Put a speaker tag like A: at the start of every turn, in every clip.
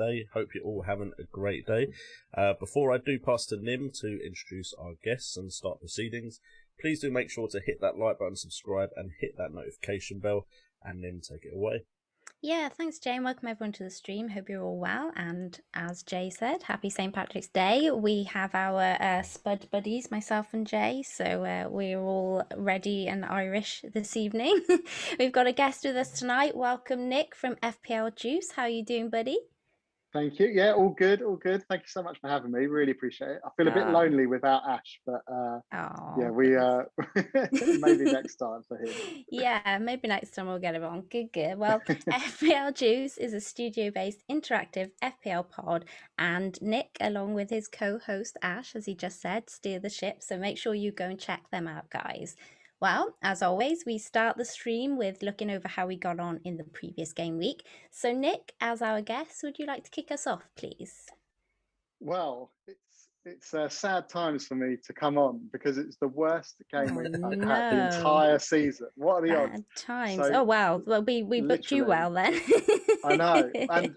A: everyone. Hope you're all having a great day. Before I do pass to Nim to introduce our guests and start proceedings, please do make sure to hit that like button, subscribe, and hit that notification bell. And Nim, take it away.
B: Yeah, thanks, Jay, and welcome everyone to the stream. Hope you're all well. And as Jay said, happy St. Patrick's Day. We have our Spud buddies, myself and Jay, so we're all ready and Irish this evening. We've got a guest with us tonight. Welcome, Nick from FPL Juice. How are you doing, buddy?
C: Thank you. Yeah, all good, all good. Thank you so much for having me. Really appreciate it. I feel a bit lonely without Ash, but yeah, we maybe next time for him.
B: Yeah, maybe next time we'll get it on. Good. Well, FPL Juice is a studio-based interactive FPL pod, and Nick, along with his co-host Ash, as he just said, steer the ship. So make sure you go and check them out, guys. Well, as always, we start the stream with looking over how we got on in the previous game week. So, Nick, as our guest, would you like to kick us off, please?
C: Well, it's sad times for me to come on because it's the worst game week I've had the entire season. What are the odds?
B: Bad times. So, well, we booked you well then.
C: I know, and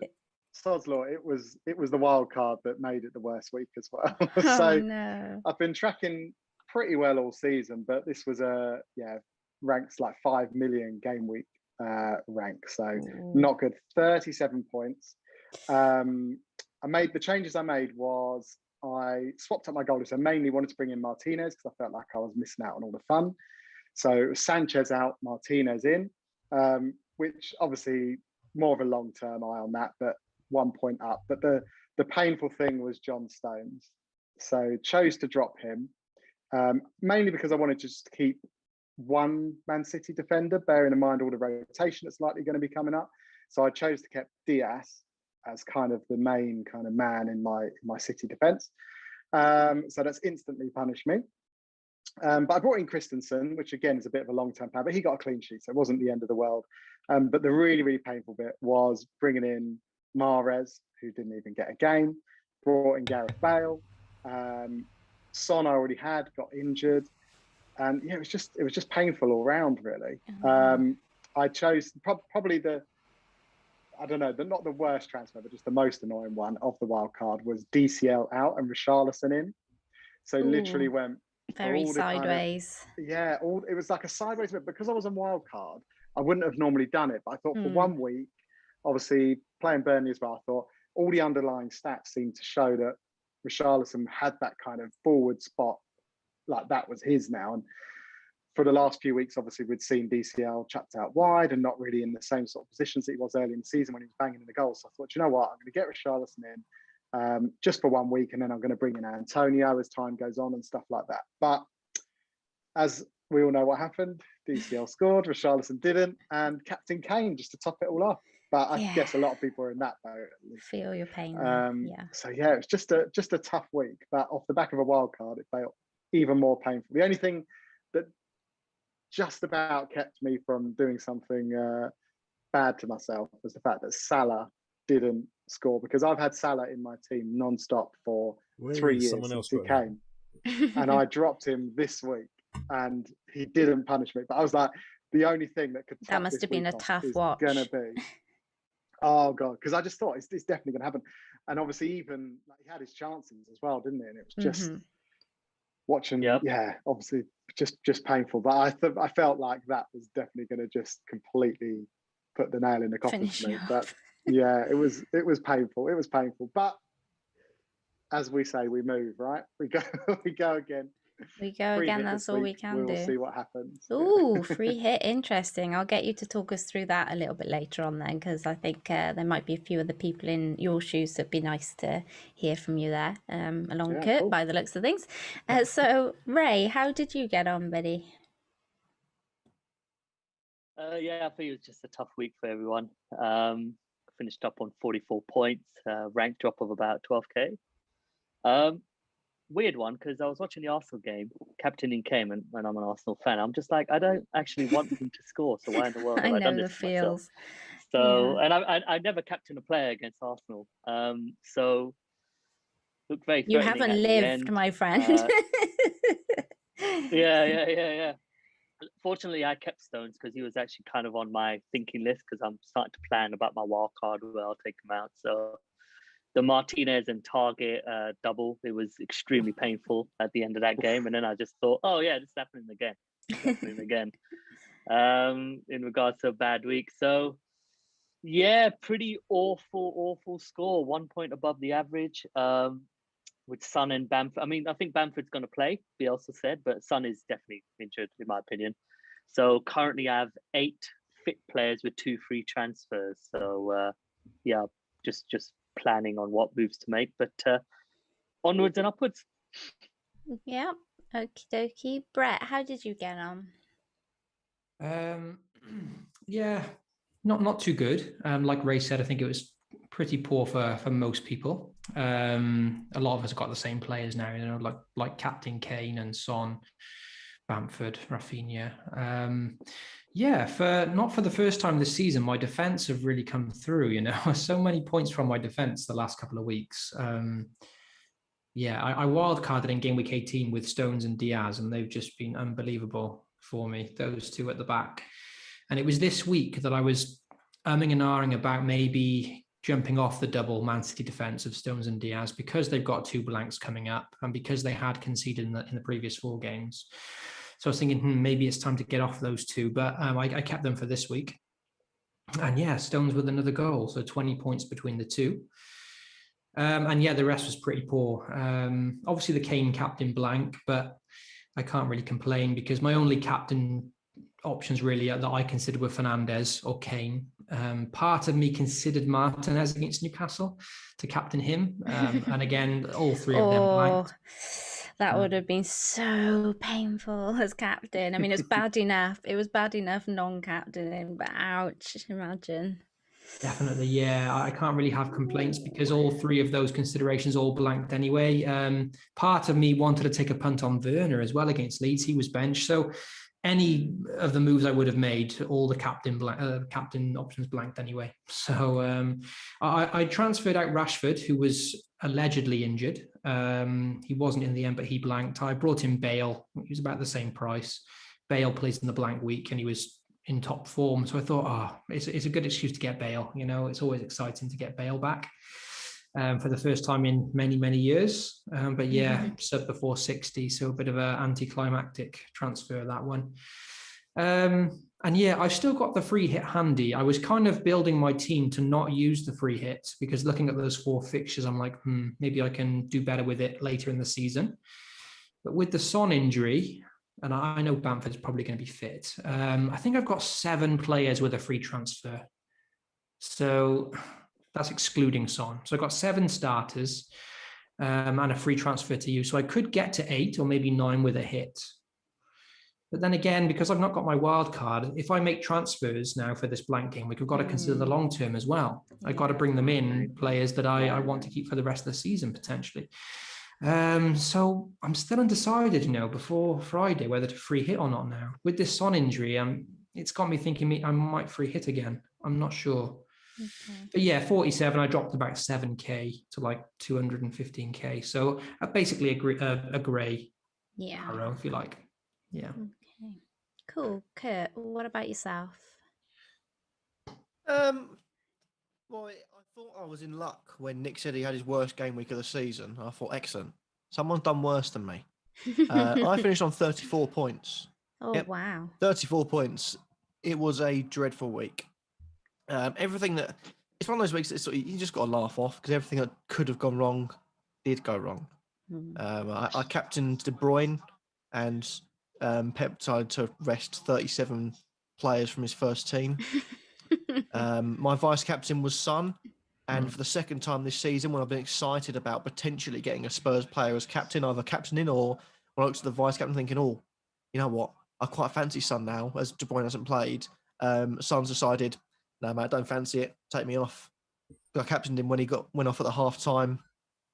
C: sod's law, it was the wild card that made it the worst week as well. So I've been tracking pretty well all season, but this was ranks like 5 million game week rank, so not good. 37 points. I made the changes I made was I swapped up my goalies. I mainly wanted to bring in Martinez because I felt like I was missing out on all the fun. So it was Sanchez out, Martinez in, which obviously more of a long-term eye on that, but 1 point up. But the painful thing was John Stones. So chose to drop him. Mainly because I wanted to just keep one Man City defender, bearing in mind all the rotation that's likely going to be coming up. So I chose to keep Diaz as kind of the main kind of man in my City defence. So that's instantly punished me. But I brought in Christensen, which again is a bit of a long-term plan, but he got a clean sheet, so it wasn't the end of the world. But the really, really painful bit was bringing in Mahrez, who didn't even get a game, brought in Gareth Bale. Son I already had, got injured, and yeah, it was just painful all round, really. I chose probably not the worst transfer, but just the most annoying one of the wild card was DCL out and Richarlison in. So literally went
B: very sideways.
C: It was like a sideways bit because I was on wild card. I wouldn't have normally done it, but I thought for 1 week, obviously playing Burnley as well, I thought all the underlying stats seemed to show that Richarlison had that kind of forward spot, like that was his now. And for the last few weeks, obviously, we'd seen DCL chucked out wide and not really in the same sort of positions that he was early in the season when he was banging in the goals. So I thought, you know what, I'm going to get Richarlison in just for 1 week, and then I'm going to bring in Antonio as time goes on and stuff like that. But as we all know what happened, DCL scored, Richarlison didn't, and Captain Kane just to top it all off. But I guess a lot of people are in that boat.
B: Feel your pain.
C: So yeah, it's just a tough week. But off the back of a wild card, it felt even more painful. The only thing that just about kept me from doing something bad to myself was the fact that Salah didn't score, because I've had Salah in my team non-stop for 3 years since he came, and I dropped him this week, and he didn't punish me. But I was like, the only thing that could
B: that must have been a tough watch.
C: Gonna be. Oh God, because I just thought it's definitely going to happen, and obviously even like, he had his chances as well, didn't he? And it was just watching, obviously just painful. But I felt like that was definitely going to just completely put the nail in the coffin for me. But yeah, it was painful. It was painful. But as we say, we move, right? We go again.
B: We go again, that's all we can do.
C: We'll see what happens.
B: Ooh, free hit, interesting. I'll get you to talk us through that a little bit later on then, because I think there might be a few other people in your shoes that'd be nice to hear from you there, along Kurt, cool. By the looks of things. So, Ray, how did you get on, buddy?
D: I think it was just a tough week for everyone. Finished up on 44 points, rank drop of about 12k. Weird one, because I was watching the Arsenal game, captaining Kane, and I'm an Arsenal fan. I'm just like, I don't actually want him to score, so why in the world have I done this to myself? So, and I never captained a player against Arsenal. So, looked very
B: you haven't lived, my friend.
D: Yeah. Fortunately, I kept Stones because he was actually kind of on my thinking list, because I'm starting to plan about my wild card where I'll take him out. So the Martinez and Targett double. It was extremely painful at the end of that game. And then I just thought, oh yeah, this is happening again. In regards to a bad week. So yeah, pretty awful score. 1 point above the average. With Son and Bamford. I mean, I think Bamford's going to play, Bielsa said, but Son is definitely injured, in my opinion. So currently I have 8 fit players with 2 free transfers. So yeah, just planning on what moves to make, but onwards and upwards.
B: Yeah, okie dokie. Brett, how did you get on?
E: Yeah, not too good. Like Ray said, I think it was pretty poor for most people. A lot of us got the same players now, you know, like Captain Kane and Son, Bamford, Rafinha. Not for the first time this season, my defense have really come through, you know. So many points from my defense the last couple of weeks. I wildcarded in Gameweek 18 with Stones and Diaz, and they've just been unbelievable for me, those two at the back. And it was this week that I was umming and ahhing about maybe jumping off the double Man City defense of Stones and Diaz because they've got 2 blanks coming up and because they had conceded in the previous 4 games. So I was thinking, maybe it's time to get off those 2, but I kept them for this week. And yeah, Stones with another goal, so 20 points between the 2. The rest was pretty poor. Obviously the Kane captain blank, but I can't really complain because my only captain options really that I considered were Fernandes or Kane. Part of me considered Martinez against Newcastle to captain him. And again, all 3 of them blanked.
B: That would have been so painful as captain. I mean, it was bad enough. It was bad enough non-captaining, but ouch, imagine.
E: Definitely, yeah. I can't really have complaints because all 3 of those considerations all blanked anyway. Part of me wanted to take a punt on Werner as well against Leeds. He was benched. So any of the moves I would have made, all the captain options blanked anyway. So I transferred out Rashford, who was allegedly injured. He wasn't in the end, but he blanked. I brought in Bale. He was about the same price. Bale plays in the blank week, and he was in top form. So I thought, it's a good excuse to get Bale. You know, it's always exciting to get Bale back for the first time in many, many years. But yeah, sub before 60. So a bit of an anticlimactic transfer, that one. I've still got the free hit handy. I was kind of building my team to not use the free hits because looking at those 4 fixtures, I'm like, maybe I can do better with it later in the season. But with the Son injury, and I know Bamford's probably going to be fit. I think I've got 7 players with a free transfer. So that's excluding Son. So I've got 7 starters and a free transfer to use. So I could get to 8 or maybe 9 with a hit. But then again, because I've not got my wild card, if I make transfers now for this blank game, we've got to consider the long term as well. I've got to bring them in, players that I want to keep for the rest of the season potentially. So I'm still undecided, you know, before Friday whether to free hit or not now. With this Son injury, it's got me thinking I might free hit again. I'm not sure. Okay. But yeah, 47, I dropped about 7k to like 215k. So basically a grey arrow, if you like. Yeah.
B: Okay. Cool. Kurt, what about yourself?
F: Well, I thought I was in luck when Nick said he had his worst game week of the season. I thought, excellent. Someone's done worse than me. I finished on 34 points.
B: Oh, yep. Wow.
F: 34 points. It was a dreadful week. Everything that... It's one of those weeks that you just got to laugh off because everything that could have gone wrong did go wrong. I captained De Bruyne and Pep decided to rest 37 players from his first team. My vice captain was Son, and for the second time this season, when I've been excited about potentially getting a Spurs player as captain, either captaining or when I looked at the vice captain, thinking, "Oh, you know what? I quite fancy Son now, as De Bruyne hasn't played." Son's decided, "No, mate, I don't fancy it. Take me off." I captained him when he went off at the half time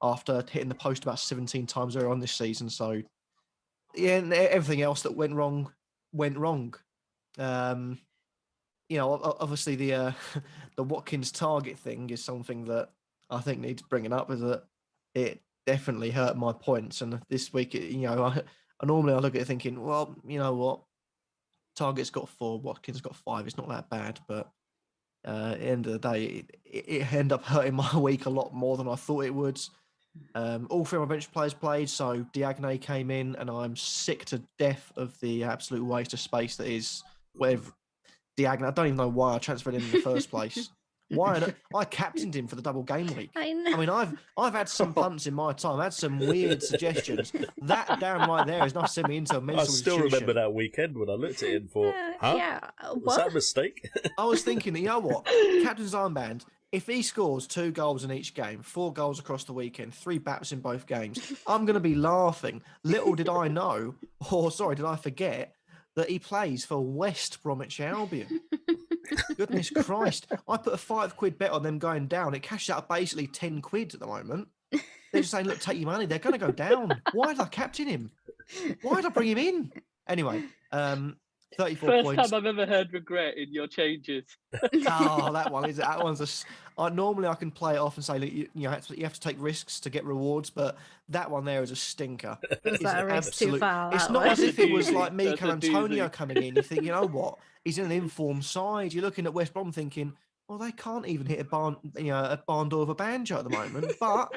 F: after hitting the post about 17 times earlier on this season. So, yeah, and everything else that went wrong went wrong. You know, obviously the Watkins Targett thing is something that I think needs bringing up. Is that it definitely hurt my points, and this week, you know, I normally I look at it thinking, well, you know what, Targett's got 4, Watkins got 5. It's not that bad, but At the end of the day, it ended up hurting my week a lot more than I thought it would. All three of my bench players played, so Diagne came in, and I'm sick to death of the absolute waste of space that is whatever Diagne. I don't even know why I transferred him in the first place. Why? I captained him for the double game week.
B: I know.
F: I mean, I've had some punts in my time. I had some weird suggestions. That down right there is not sending me into a mental
A: I still
F: institution.
A: remember that weekend when I looked at it and thought, huh?
B: Yeah.
A: Was that a mistake?
F: I was thinking that, you know what? Captain's armband, if he scores 2 goals in each game, 4 goals across the weekend, 3 baps in both games, I'm going to be laughing. Little did I know, did I forget, that he plays for West Bromwich Albion. Goodness Christ. I put a £5 bet on them going down. It cashed out basically 10 quid at the moment. They're just saying, look, take your money. They're going to go down. Why did I captain him? Why did I bring him in? Anyway, 34
D: First
F: points.
D: time I've ever heard regret in your changes.
F: Oh, that one's normally I can play it off and say, look, you have to take risks to get rewards, but that one there is a stinker.
B: Was that a risk too far?
F: It's
B: that
F: not
B: one?
F: as if it was like
D: That's
F: Mikel
D: a
F: Antonio
D: doozy.
F: coming in. You think, you know what? He's in an informed side. You're looking at West Brom thinking, well, they can't even hit a barn door of a banjo at the moment. But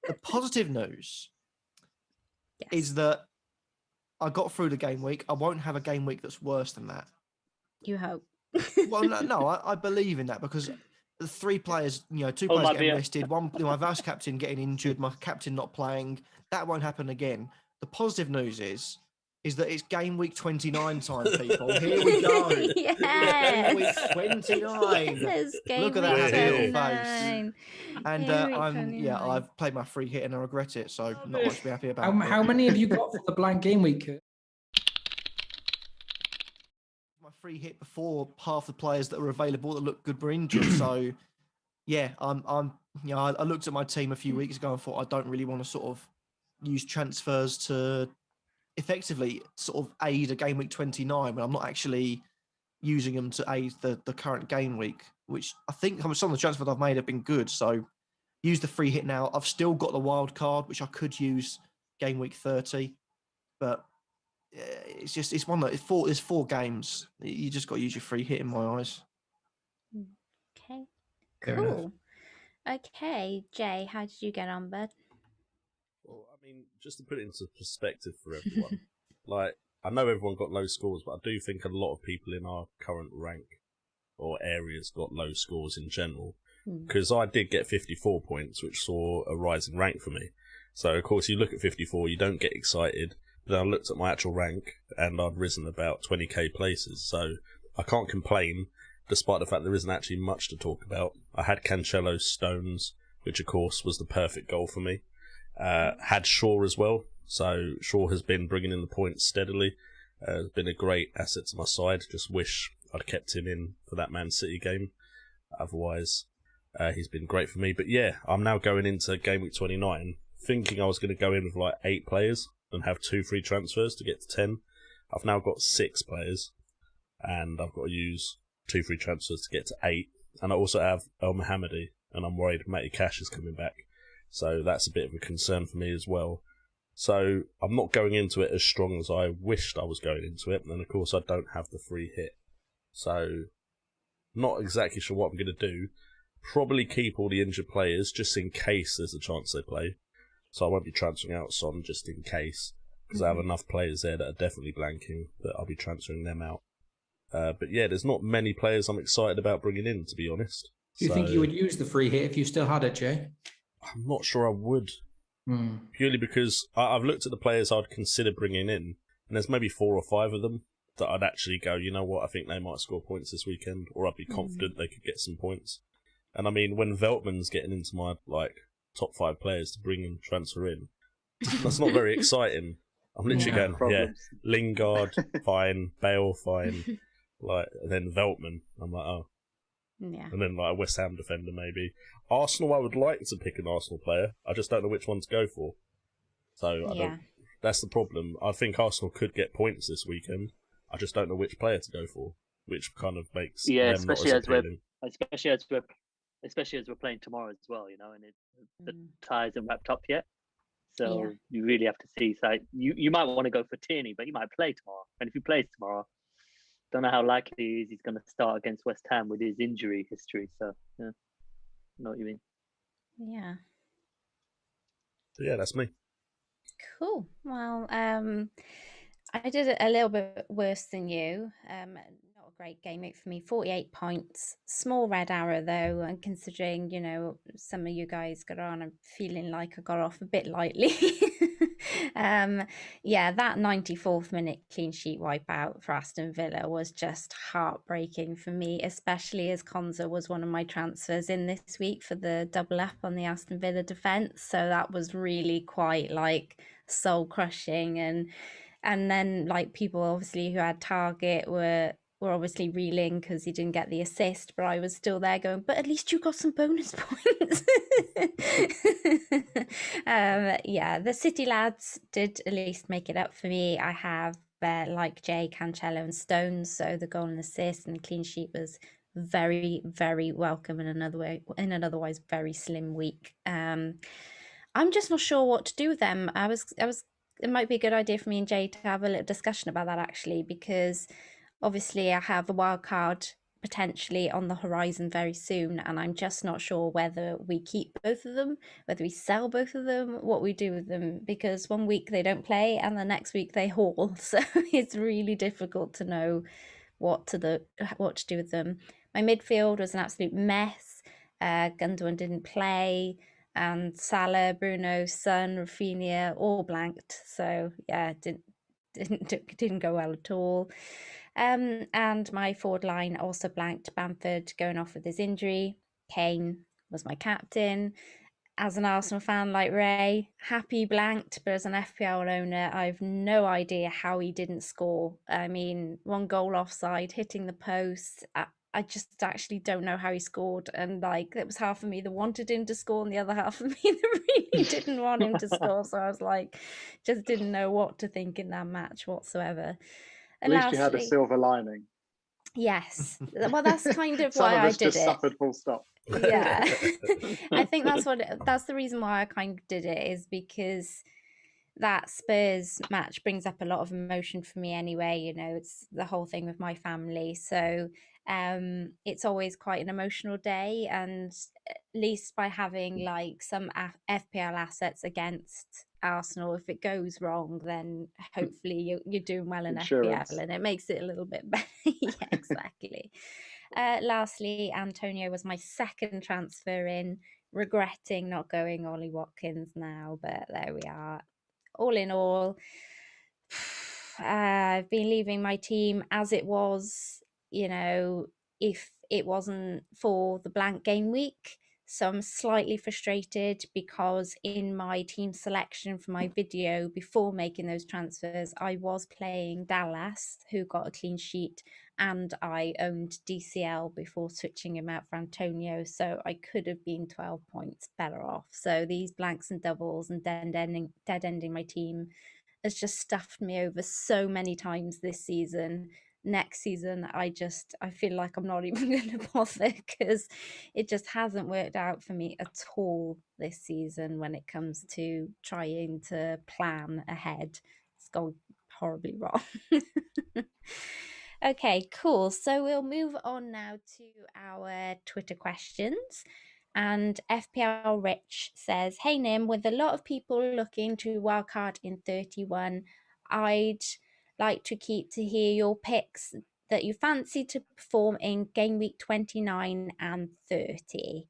F: the positive news is that I got through the game week. I won't have a game week that's worse than that.
B: You hope.
F: Well, no, I believe in that because the 3 players, 2 players
D: might
F: getting
D: be
F: rested, one, my vice captain getting injured, my captain not playing. That won't happen again. The positive news is that it's game week 29 time, people. Here we go.
B: Yes.
F: Game week 29.
B: It's game
F: Look at that
B: week
F: happy little
B: 29.
F: face. And
B: Game week
F: I'm
B: 29.
F: I've played my free hit and I regret it, so not much to be happy about.
E: How many have you got for the blank game week, Kurt?
F: My free hit before half the players that were available that looked good were injured. So yeah, I looked at my team a few weeks ago and thought I don't really want to sort of use transfers to effectively sort of aid a game week 29 when I'm not actually using them to aid the current game week, which I think some of the transfers I've made have been good. So use the free hit now. I've still got the wild card, which I could use game week 30, but it's one that there's 4 games. You just got to use your free hit in my eyes.
B: Okay.
E: Fair
B: Cool.
E: enough.
B: Okay, Jay, how did you get on, bud?
A: Well, I mean, just to put it into perspective for everyone, like, I know everyone got low scores, but I do think a lot of people in our current rank or areas got low scores in general. Because I did get 54 points, which saw a rise in rank for me. So, of course, you look at 54, you don't get excited. But then I looked at my actual rank, and I'd risen about 20k places. So, I can't complain, despite the fact there isn't actually much to talk about. I had Cancelo's Stones, which, of course, was the perfect goal for me. Had Shaw as well. So, Shaw has been bringing in the points steadily. Has been a great asset to my side. Just wish I'd kept him in for that Man City game. Otherwise, he's been great for me. But yeah, I'm now going into game week 29, thinking I was going to go in with like 8 players and have 2 free transfers to get to 10. I've now got 6 players, and I've got to use 2 free transfers to get to 8. And I also have El Mohammadi, and I'm worried Matty Cash is coming back. So that's a bit of a concern for me as well. So I'm not going into it as strong as I wished I was going into it. And then, of course, I don't have the free hit. So not exactly sure what I'm going to do. Probably keep all the injured players just in case there's a chance they play. So I won't be transferring out Son just in case. Because I have enough players there that are definitely blanking that I'll be transferring them out. But yeah, there's not many players I'm excited about bringing in, to be honest.
E: Do you think you would use the free hit if you still had it, Jay?
A: I'm not sure I would. Purely because I've looked at the players I'd consider bringing in, and there's maybe 4 or 5 of them that I'd actually go, you know what, I think they might score points this weekend, or I'd be confident they could get some points. And I mean, when Veltman's getting into my top 5 players to bring and transfer in, that's not very exciting. I'm literally going, problems. Yeah, Lingard, fine, Bale, fine, then Veltman. I'm like, oh.
B: Yeah.
A: And then a West Ham defender maybe. Arsenal, I would like to pick an Arsenal player. I just don't know which one to go for. So that's the problem. I think Arsenal could get points this weekend. I just don't know which player to go for, which kind of makes them
D: especially
A: not as appealing.
D: Especially as we're playing tomorrow as well, and the tie isn't wrapped up yet. So you really have to see. So you might want to go for Tierney, but you might play tomorrow. And if he plays tomorrow, don't know how likely it is he's going to start against West Ham with his injury history. So, yeah, I know what you mean.
B: Yeah.
A: So, yeah, that's me.
B: Cool. Well, I did it a little bit worse than you. Not a great game week for me. 48 points. Small red arrow though, and considering, you know, some of you guys got on, I'm feeling like I got off a bit lightly. Yeah, that 94th minute clean sheet wipeout for Aston Villa was just heartbreaking for me, especially as Konza was one of my transfers in this week for the double up on the Aston Villa defence. So that was really quite like soul crushing, and then like people obviously who had Targett were obviously reeling because he didn't get the assist, but I was still there going, but at least you got some bonus points. Yeah, the City lads did at least make it up for me. I have like Jay, Cancelo and Stones, so the goal and assist and the clean sheet was very, very welcome in an otherwise very slim week. I'm just not sure what to do with them. It might be a good idea for me and Jay to have a little discussion about that actually, because obviously I have a wild card potentially on the horizon very soon, and I'm just not sure whether we keep both of them, whether we sell both of them, what we do with them, because one week they don't play and the next week they haul. So it's really difficult to know what to do with them. My midfield was an absolute mess. Gundogan didn't play, and Salah, Bruno, Son, Rafinha all blanked. So yeah, didn't go well at all. And my forward line also blanked. Bamford going off with his injury. Kane was my captain. As an Arsenal fan like Ray, happy blanked, but as an FPL owner, I've no idea how he didn't score. I mean, one goal offside, hitting the post. I just actually don't know how he scored. And like, it was half of me that wanted him to score and the other half of me that really didn't want him to score. So I was like, just didn't know what to think in that match whatsoever. And
C: At least you had a silver lining.
B: Yes. Well, that's kind of
C: Some
B: why
C: of us
B: I did
C: just
B: it.
C: suffered full stop.
B: Yeah. I think that's the reason why I kind of did it, is because that Spurs match brings up a lot of emotion for me anyway. You know, it's the whole thing with my family. So it's always quite an emotional day, and at least by having like some FPL assets against Arsenal, if it goes wrong, then hopefully you're doing well in FPL, and it makes it a little bit better. Yeah, exactly. Lastly, Antonio was my second transfer in, regretting not going Ollie Watkins now, but there we are. All in all, I've been leaving my team as it was, you know, if it wasn't for the blank game week. So I'm slightly frustrated because in my team selection for my video before making those transfers, I was playing Dallas, who got a clean sheet, and I owned DCL before switching him out for Antonio. So I could have been 12 points better off. So these blanks and doubles and dead ending my team has just stuffed me over so many times this season. Next season, I feel like I'm not even going to bother, because it just hasn't worked out for me at all this season when it comes to trying to plan ahead. It's gone horribly wrong. Okay, cool. So we'll move on now to our Twitter questions. And FPL Rich says, hey Nim, with a lot of people looking to wildcard in 31, I'd like to hear your picks that you fancy to perform in game week 29 and 30.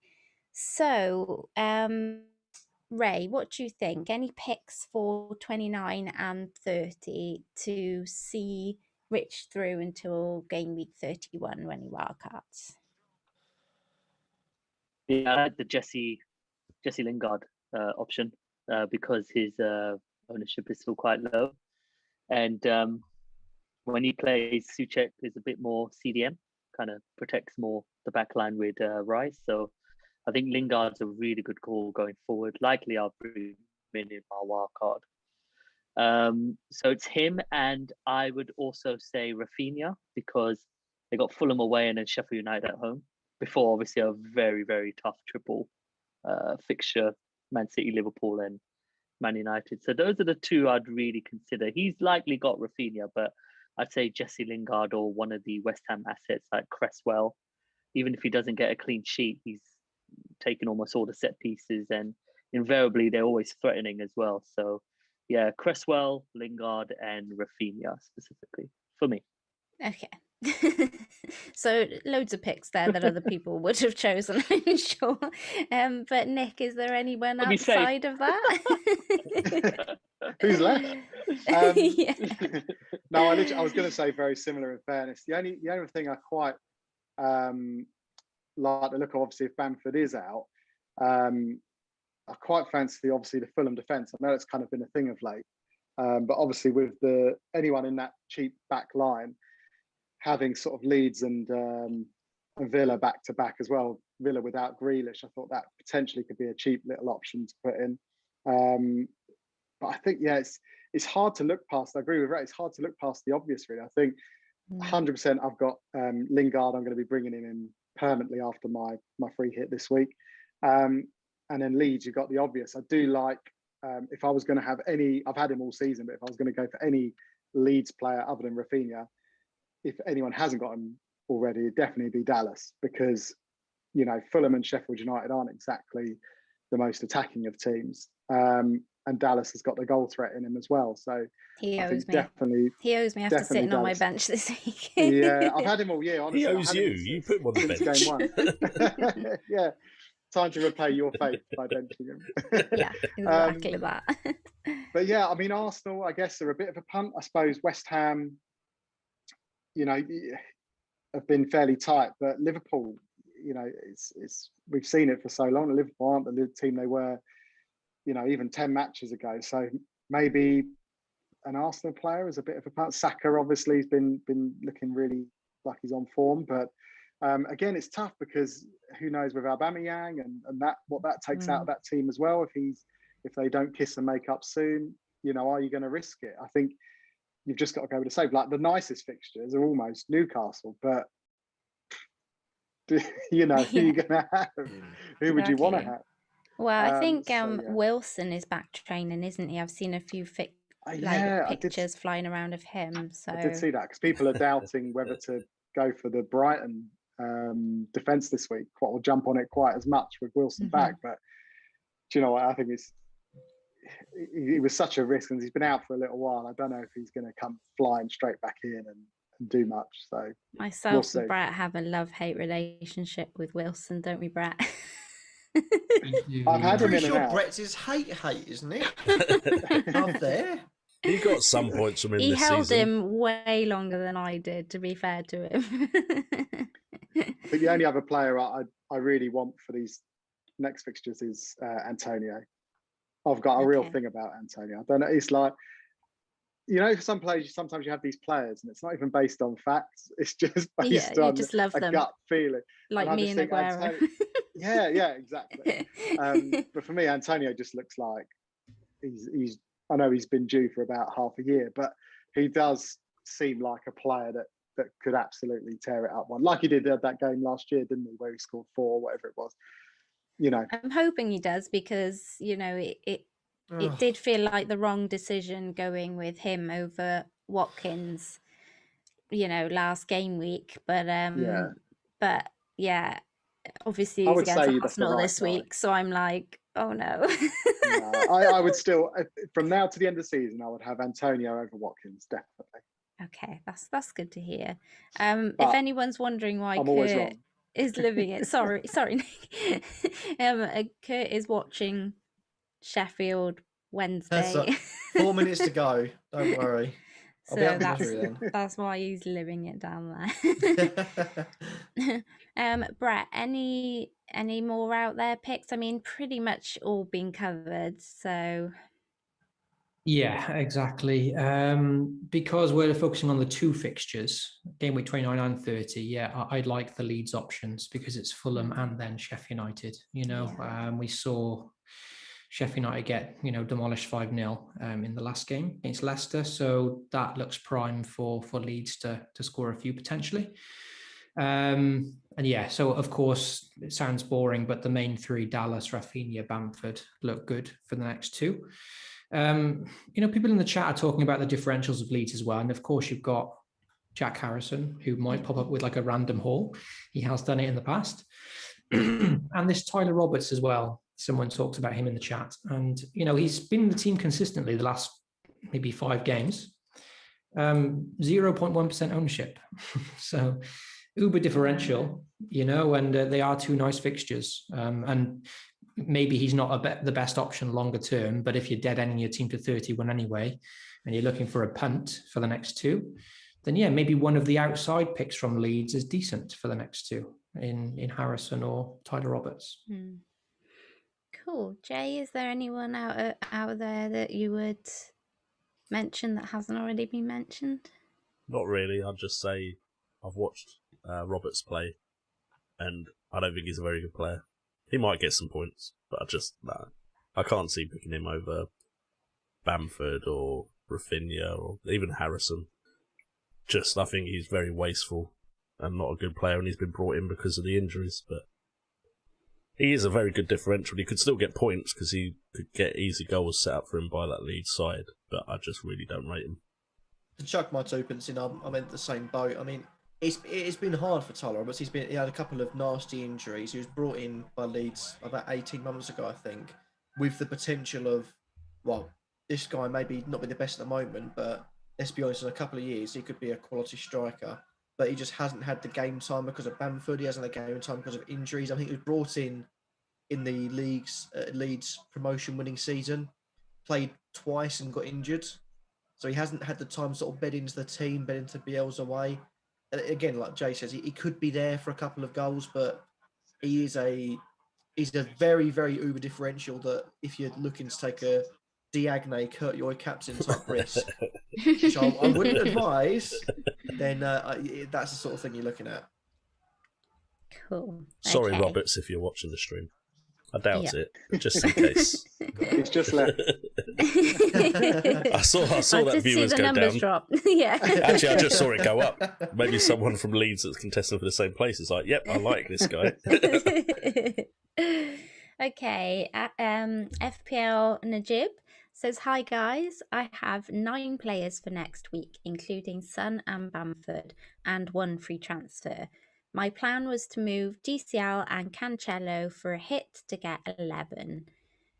B: So, Ray, what do you think? Any picks for 29 and 30 to see Rich through until game week 31 when he wildcards?
D: Yeah, I like the Jesse Lingard option because his ownership is still quite low, and when he plays, Souček is a bit more CDM, kind of protects more the back line with Rice. So I think Lingard's a really good call going forward. Likely I'll bring him in my wild card. So it's him, and I would also say Rafinha, because they got Fulham away and then Sheffield United at home before obviously a very, very tough triple fixture, Man City, Liverpool and Man United. So those are the two I'd really consider. He's likely got Rafinha, but I'd say Jesse Lingard or one of the West Ham assets like Cresswell. Even if he doesn't get a clean sheet, he's taken almost all the set pieces, and invariably they're always threatening as well. So yeah, Cresswell, Lingard, and Rafinha specifically for me.
B: Okay. So loads of picks there that other people would have chosen, I'm sure. But Nick, is there anyone outside of that?
C: Who's left?
B: Yeah.
C: No, I was going to say very similar. In fairness, the only thing I quite like the look of, obviously, if Bamford is out, I quite fancy obviously the Fulham defence. I know it's kind of been a thing of late, but obviously with anyone in that cheap back line, having sort of Leeds and Villa back to back as well. Villa without Grealish, I thought that potentially could be a cheap little option to put in. But I think, yeah, it's hard to look past. I agree with Ray. It's hard to look past the obvious, really. I think 100% I've got Lingard. I'm going to be bringing him in permanently after my free hit this week. And then Leeds, you've got the obvious. I do like, if I was going to have any, I've had him all season, but if I was going to go for any Leeds player other than Rafinha, if anyone hasn't got him already, it'd definitely be Dallas, because, you know, Fulham and Sheffield United aren't exactly the most attacking of teams. And Dallas has got the goal threat in him as well. So
B: he owes me.
C: Definitely,
B: he owes me after sitting on my bench this week.
C: Yeah, I've had him all year, honestly.
A: He owes you. You put him on the bench.
C: Game 1. Yeah. Time to repay your faith by benching him.
B: Yeah, exactly that.
C: But yeah, I mean, Arsenal, I guess, are a bit of a punt. I suppose West Ham, you know, have been fairly tight, but Liverpool, you know, it's we've seen it for so long. Liverpool aren't the team they were, you know, even 10 matches ago. So maybe an Arsenal player is a bit of a punt. Saka obviously has been looking really like he's on form, but again, it's tough because who knows with Aubameyang and that what that takes out of that team as well. If they don't kiss and make up soon, you know, are you going to risk it? I think you've just got to go with the save. Like the nicest fixtures are almost Newcastle, but you know, who are you going to have? Who would you want to have?
B: Well, I think Wilson is back training, isn't he? I've seen a few pictures flying around of him. So
C: I did see that because people are doubting whether to go for the Brighton defence this week. Or jump on it quite as much with Wilson back. But do you know what? I think he was such a risk, and he's been out for a little while. I don't know if he's going to come flying straight back in and do much. So
B: myself and Brett have a love-hate relationship with Wilson, don't we, Brett?
C: I've had him in and out.
F: Brett's is hate, isn't he? Up there.
A: He got some points from him
B: this season. He held him way longer than I did, to be fair to him.
C: But the only other player I really want for these next fixtures is Antonio. I've got a real thing about Antonio. I don't know. It's like, you know, for some players, sometimes you have these players and it's not even based on facts. It's just based on
B: just love them.
C: gut feeling.
B: Like me and Aguero.
C: Yeah, exactly. But for me, Antonio just looks like he's. I know he's been due for about half a year, but he does seem like a player that could absolutely tear it up one, like he did at that game last year, didn't he? Where he scored 4, whatever it was. You know,
B: I'm hoping he does because, you know, it did feel like the wrong decision going with him over Watkins, you know, last game week. But yeah, obviously he's against Arsenal this week, so I'm like, oh no.
C: I would still, from now to the end of the season, I would have Antonio over Watkins, definitely.
B: Okay, that's good to hear. If anyone's wondering why Kurt is living it, sorry, Nick. Kurt is watching Sheffield Wednesday.
F: 4 minutes to go. Don't worry.
B: So that's why he's living it down there. Brett, any more out there picks? I mean, pretty much all been covered. So
E: yeah, exactly. Because we're focusing on the 2 fixtures, game week 29 and 30. Yeah, I'd like the Leeds options because it's Fulham and then Sheffield United. You know, we saw Sheffield United get, you know, demolished 5-0 in the last game against Leicester. So that looks prime for Leeds to score a few potentially. And yeah, so of course it sounds boring, but the main 3, Dallas, Rafinha, Bamford, look good for the next 2. You know, people in the chat are talking about the differentials of Leeds as well. And of course you've got Jack Harrison, who might pop up with like a random haul. He has done it in the past. And this Tyler Roberts as well. Someone talked about him in the chat. And, he's been in the team consistently the last maybe 5 games. 0.1% ownership. So uber differential, and they are 2 nice fixtures. And maybe he's not the best option longer term, but if you're dead ending your team to 31 anyway, and you're looking for a punt for the next 2, then yeah, maybe one of the outside picks from Leeds is decent for the next 2 in Harrison or Tyler Roberts.
B: Cool. Jay, is there anyone out there that you would mention that hasn't already been mentioned?
A: Not really. I'd just say I've watched Roberts play, and I don't think he's a very good player. He might get some points, but I can't see picking him over Bamford or Rafinha or even Harrison. I think he's very wasteful and not a good player, and he's been brought in because of the injuries, but he is a very good differential. He could still get points because he could get easy goals set up for him by that Leeds side, but I just really don't rate him.
F: To chuck my 2 pence in, I'm in the same boat. I mean, it's been hard for Tyler Roberts. He had a couple of nasty injuries. He was brought in by Leeds about 18 months ago, I think, with the potential of, this guy maybe not be the best at the moment, but let's be honest, in a couple of years, he could be a quality striker. But he just hasn't had the game time because of Bamford. He hasn't had game time because of injuries. I think he was brought in the Leeds promotion-winning season, played twice and got injured. So he hasn't had the time to sort of bed into the team, bed into Bielsa way. Again, like Jay says, he could be there for a couple of goals, but he's a very, very uber differential that if you're looking to take a Diagne, Kurt Yoy captain type risk, which I wouldn't advise, then that's the sort of thing you're looking at.
B: Cool.
A: Sorry, Roberts, if you're watching the stream. I doubt it, but just in case.
C: It's just left.
A: I saw that viewers go down.
B: Drop. Yeah.
A: Actually, I just saw it go up. Maybe someone from Leeds that's contesting for the same place is like, yep, I like this guy.
B: Okay. FPL Najib says, hi guys, I have 9 players for next week, including Son and Bamford, and 1 free transfer. My plan was to move DCL and Cancelo for a hit to get 11.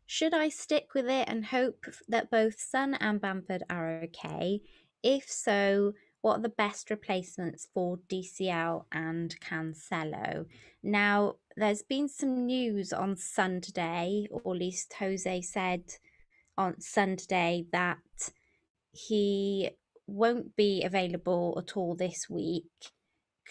B: Should I stick with it and hope that both Son and Bamford are okay? If so, what are the best replacements for DCL and Cancelo? Now, there's been some news on Son today, or at least Jose said on Son today that he won't be available at all this week.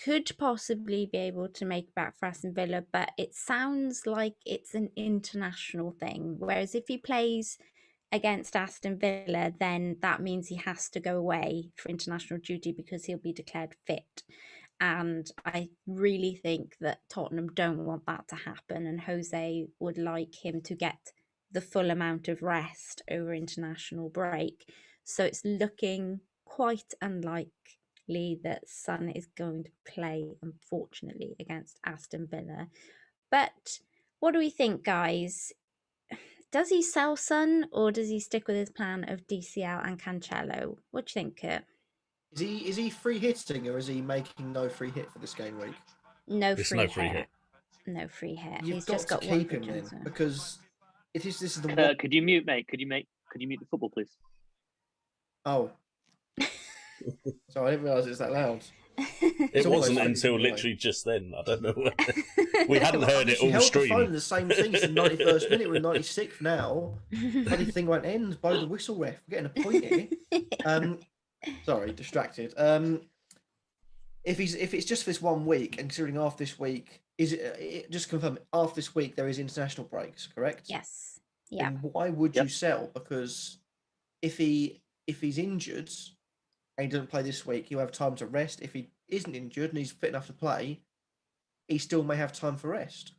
B: Could possibly be able to make back for Aston Villa, but it sounds like it's an international thing. Whereas if he plays against Aston Villa, then that means he has to go away for international duty because he'll be declared fit. And I really think that Tottenham don't want that to happen, and Jose would like him to get the full amount of rest over international break. So it's looking quite unlikely that Son is going to play, unfortunately, against Aston Villa. But what do we think, guys? Does he sell Son, or does he stick with his plan of DCL and Cancelo? What do you think, Kurt?
F: Is he free hitting, or is he making no free hit for this game week?
B: No free hit. No free hit.
F: He's just got to keep him then, because this is the.
D: Could you mute, mate? Could you mute the football, please?
F: Oh. So I didn't realise it was that loud.
A: It wasn't until literally just then. I don't know. We hadn't heard it all stream.
F: Held the phone in the same thing. It's the 91st minute. We're 96th now. Bloody thing won't end. Blow the whistle, ref. We're getting a point here. Sorry, distracted. If it's just for this 1 week, and considering after this week, is it just confirm after this week there is international breaks, correct?
B: Yes. Yeah.
F: And why would you sell? Because if he's injured and he doesn't play this week, he'll have time to rest. If he isn't injured and he's fit enough to play, he still may have time for rest.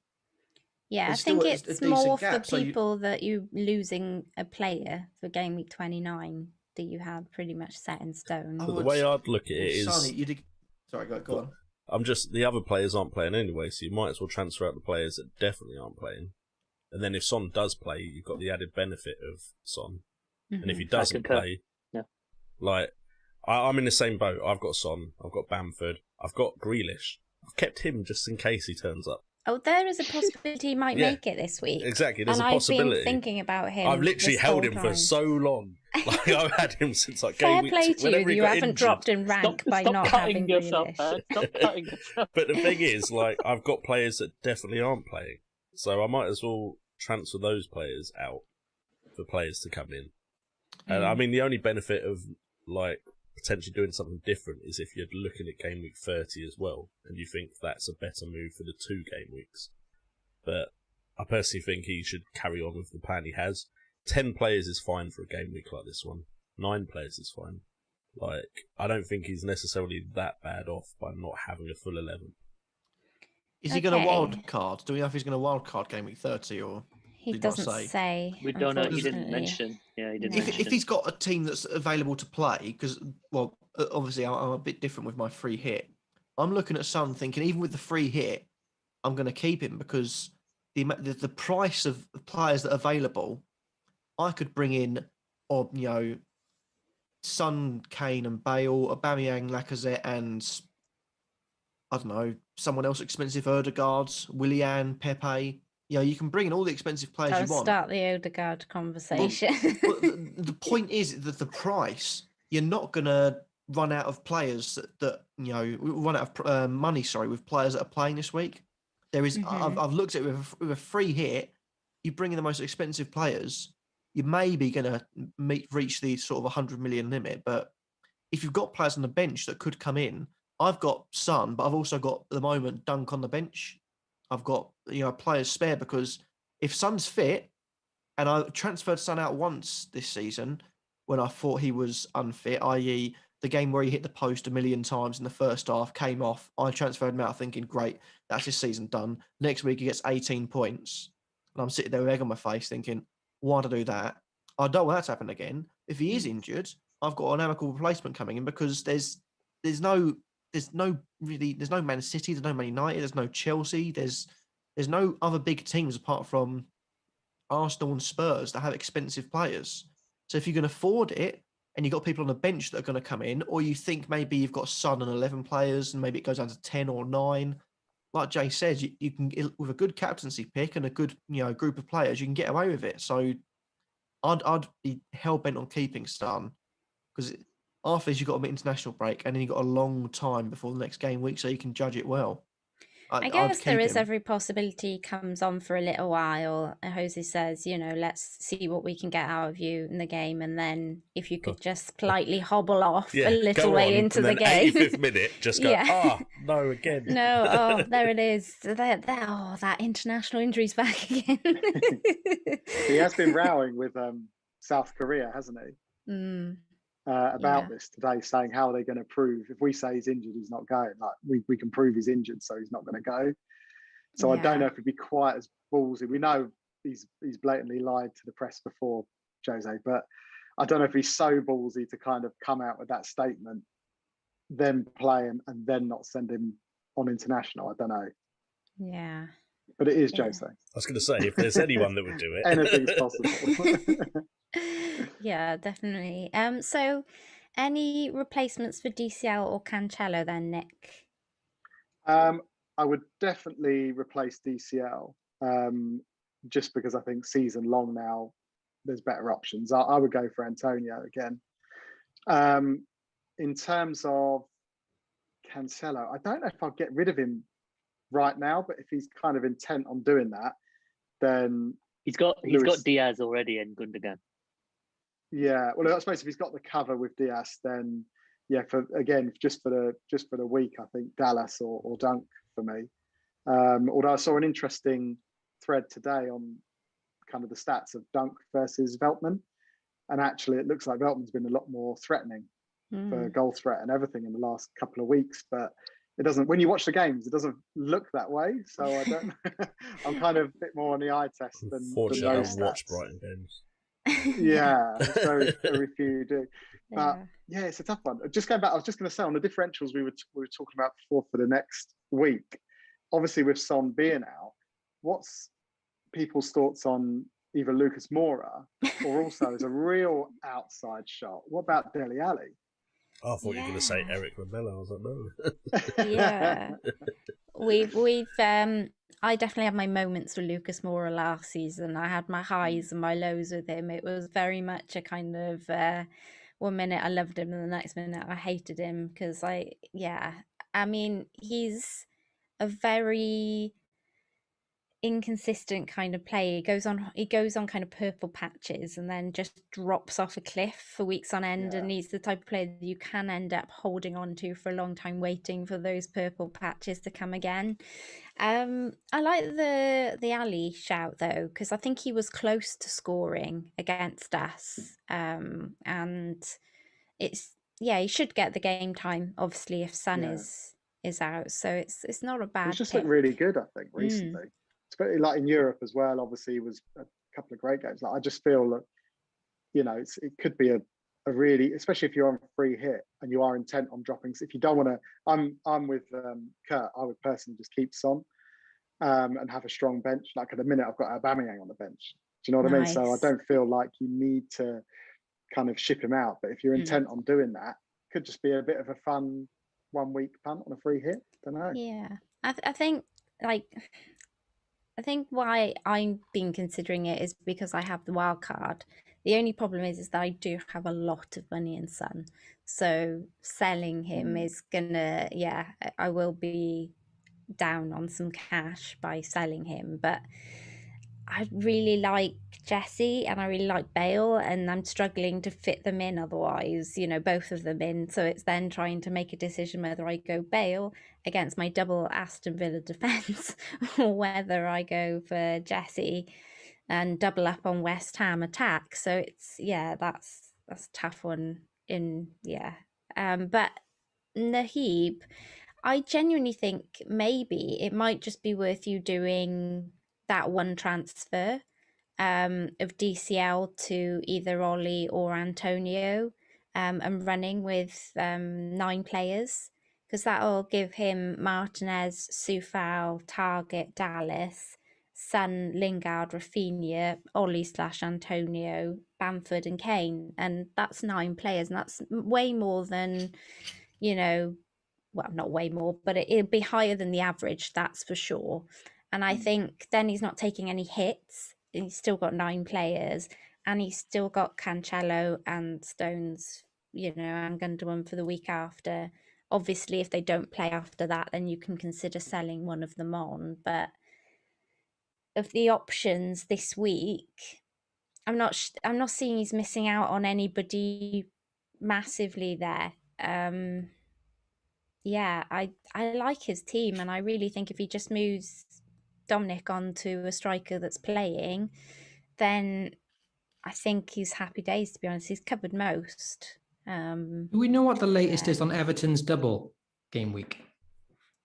B: Yeah, I think it's more for people that you're losing a player for game week 29 that you have pretty much set in stone.
A: But the way I'd look at it is...
F: Sorry, go on.
A: The other players aren't playing anyway, so you might as well transfer out the players that definitely aren't playing. And then if Son does play, you've got the added benefit of Son. Mm-hmm. And if he doesn't play, I'm in the same boat. I've got Son, I've got Bamford, I've got Grealish. I've kept him just in case he turns up.
B: Oh, there is a possibility he might make it this week.
A: Exactly, there's a possibility.
B: I've been thinking about him.
A: I've literally held him for so long. Like I've had him since like game week.
B: Fair play to you. You haven't dropped in rank by not having
D: yourself,
B: Grealish.
D: Stop cutting yourself.
A: But the thing is, like, I've got players that definitely aren't playing, so I might as well transfer those players out for players to come in. And I mean, the only benefit of like potentially doing something different is if you're looking at game week 30 as well, and you think that's a better move for the 2 game weeks. But I personally think he should carry on with the plan he has. 10 players is fine for a game week like this one. 9 players is fine. Like, I don't think he's necessarily that bad off by not having a full 11.
F: Is he going to wild card? Do we know if he's going to wild card game week 30 or?
B: He doesn't say.
D: We don't know. He didn't mention. Yeah, he didn't mention.
F: If he's got a team that's available to play, because, well, obviously I'm a bit different with my free hit. I'm looking at Son thinking, even with the free hit, I'm going to keep him because the price of players that are available, I could bring in, or Son, Kane and Bale, Aubameyang, Lacazette, and I don't know, someone else expensive, Odegaard, Willian, Pepe. You can bring in all the expensive players you want.
B: Start the Odegaard conversation.
F: But the point is that the price, you're not going to run out of players that run out of money, with players that are playing this week. There is, I've looked at it with a free hit, you bring in the most expensive players, you may be going to reach the sort of 100 million limit. But if you've got players on the bench that could come in, I've got Son, but I've also got at the moment Dunk on the bench. I've got players spare because if Son's fit, and I transferred Son out once this season when I thought he was unfit, i.e. the game where he hit the post 1 million times in the first half, came off. I transferred him out thinking, great, that's his season done. Next week he gets 18 points. And I'm sitting there with egg on my face thinking, why did I do that? I don't want that to happen again. If he is injured, I've got an amicable replacement coming in because there's no Man City, there's no Man United, there's no Chelsea, there's no other big teams apart from Arsenal and Spurs that have expensive players. So if you can afford it and you've got people on the bench that are going to come in, or you think maybe you've got Son and 11 players and maybe it goes down to 10 or 9, like Jay says, you can, with a good captaincy pick and a good group of players, you can get away with it. So I'd be hell-bent on keeping Son because after this, you've got an international break, and then you've got a long time before the next game week, so you can judge it well.
B: I guess there is every possibility he comes on for a little while. Jose says, let's see what we can get out of you in the game, and then if you could just politely hobble off a little way into the game.
A: 85th minute, just go, no, again.
B: No, there it is. That international injury's back again.
C: He has been rowing with South Korea, hasn't he? About this today, saying how are they going to prove if we say he's injured, he's not going. Like we can prove he's injured, so he's not going to go. So I don't know if it'd be quite as ballsy. We know he's blatantly lied to the press before, Jose, but I don't know if he's so ballsy to kind of come out with that statement, then play him and then not send him on international. I don't know.
B: Yeah.
C: But it is Jose.
A: I was going to say, if there's anyone that would do it,
C: anything's possible.
B: Yeah, definitely. So any replacements for DCL or Cancelo then, Nick?
C: I would definitely replace DCL just because I think season long now, there's better options. I would go for Antonio again. In terms of Cancelo, I don't know if I'll get rid of him right now, but if he's kind of intent on doing that, then
D: he's got Diaz already and Gundogan.
C: Yeah, well, I suppose if he's got the cover with Diaz, then just for the week, I think Dallas or Dunk for me. Although I saw an interesting thread today on kind of the stats of Dunk versus Veltman, and actually it looks like Veltman's been a lot more threatening for goal threat and everything in the last couple of weeks, but it doesn't. When you watch the games, it doesn't look that way. So I don't. I'm kind of a bit more on the eye test than
A: Fortunately, I
C: those
A: watch Brighton games.
C: Yeah, very few do. But yeah, it's a tough one. Just going back, I was just going to say on the differentials we were talking about before for the next week. Obviously, with Son being out, what's people's thoughts on either Lucas Moura or also as a real outside shot? What about Dele Alli?
A: I thought you were going to say Eric Lamela. I was like, no.
B: Yeah. We've I definitely had my moments with Lucas Moura last season. I had my highs and my lows with him. It was very much a kind of 1 minute I loved him and the next minute I hated him because I mean, he's a very inconsistent kind of player. He goes on kind of purple patches and then just drops off a cliff for weeks on end, and he's the type of player that you can end up holding on to for a long time, waiting for those purple patches to come again. I like the Ali shout though, because I think he was close to scoring against us, and it's he should get the game time obviously if Son is out, so it's not a bad
C: He's just
B: pick.
C: looked really good, I think, recently. Especially like in Europe as well. Obviously, it was a couple of great games. Like I just feel that, you know, it could be a really, especially if you're on free hit and you are intent on dropping. If you don't want to, I'm with Kurt. I would personally just keep Son and have a strong bench. Like at the minute, I've got Aubameyang on the bench. Do you know what I mean? So I don't feel like you need to kind of ship him out. But if you're intent on doing that, it could just be a bit of a fun 1 week punt on a free hit. Don't know.
B: Yeah, I think why I've been considering it is because I have the wild card. The only problem is that I do have a lot of money in Son, so selling him is gonna I will be down on some cash by selling him, but I really like Jesse and I really like Bale, and I'm struggling to fit them in otherwise, you know, both of them in. So it's then trying to make a decision whether I go Bale against my double Aston Villa defence or whether I go for Jesse and double up on West Ham attack. So it's that's a tough one but Nahib, I genuinely think maybe it might just be worth you doing that one transfer of DCL to either Ollie or Antonio and running with 9 players, because that'll give him Martinez, Soufal, Targett, Dallas, Son, Lingard, Rafinha, Ollie / Antonio, Bamford and Kane, and that's 9 players, and that's way more than, you know, well, not way more, but it'll be higher than the average, that's for sure. And I think then he's not taking any hits. He's still got 9 players, and he's still got Cancelo and Stones, you know, and Gundogan for the week after. Obviously, if they don't play after that, then you can consider selling one of them on. But of the options this week, I'm not seeing he's missing out on anybody massively there. I like his team, and I really think if he just moves Dominic onto a striker that's playing, then I think he's happy days, to be honest. He's covered most.
E: Do we know what the latest is on Everton's double game week?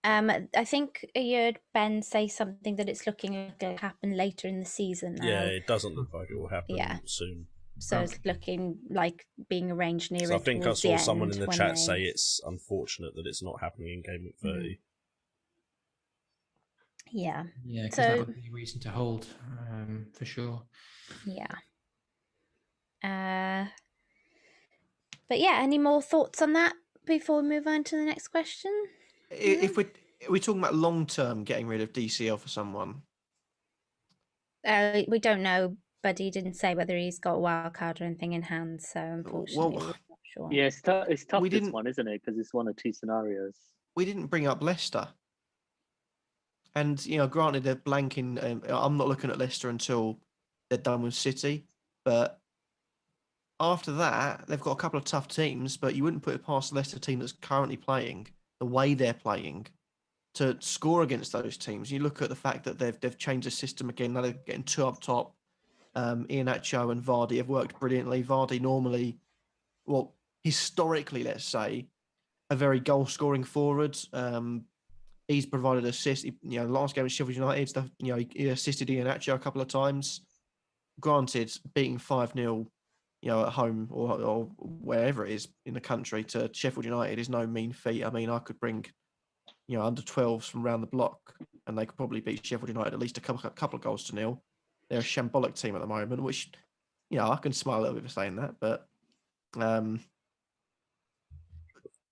B: I think I heard Ben say something that it's looking like it'll happen later in the season now.
A: Yeah, it doesn't look like it will happen soon.
B: So it's looking like being arranged near.
A: So I think I saw someone in the chat say it's unfortunate that it's not happening in Game Week 30.
B: Yeah.
E: Yeah, because that would be a reason to hold, for sure.
B: Yeah. But yeah, any more thoughts on that before we move on to the next question?
F: If we're talking about long term getting rid of DCL for someone,
B: we don't know, but he didn't say whether he's got a wild card or anything in hand, so unfortunately we're not sure.
D: Yeah, it's tough this one, isn't it? Because it's one of 2 scenarios.
F: We didn't bring up Leicester, and you know, granted they're blanking. I'm not looking at Leicester until they're done with City, but after that they've got a couple of tough teams. But you wouldn't put it past the Leicester team that's currently playing the way they're playing to score against those teams. You look at the fact that they've changed the system again. Now they're getting 2 up top. Iheanacho and Vardy have worked brilliantly. Vardy normally, well, historically, let's say, a very goal-scoring forward. He's provided assists. Last game at Sheffield United, he assisted Iheanacho a couple of times. Granted, beating 5-0, at home or wherever it is in the country to Sheffield United is no mean feat. I mean, I could bring, under 12s from around the block, and they could probably beat Sheffield United at least a couple of goals to 0. They're a shambolic team at the moment, which, I can smile a little bit for saying that, but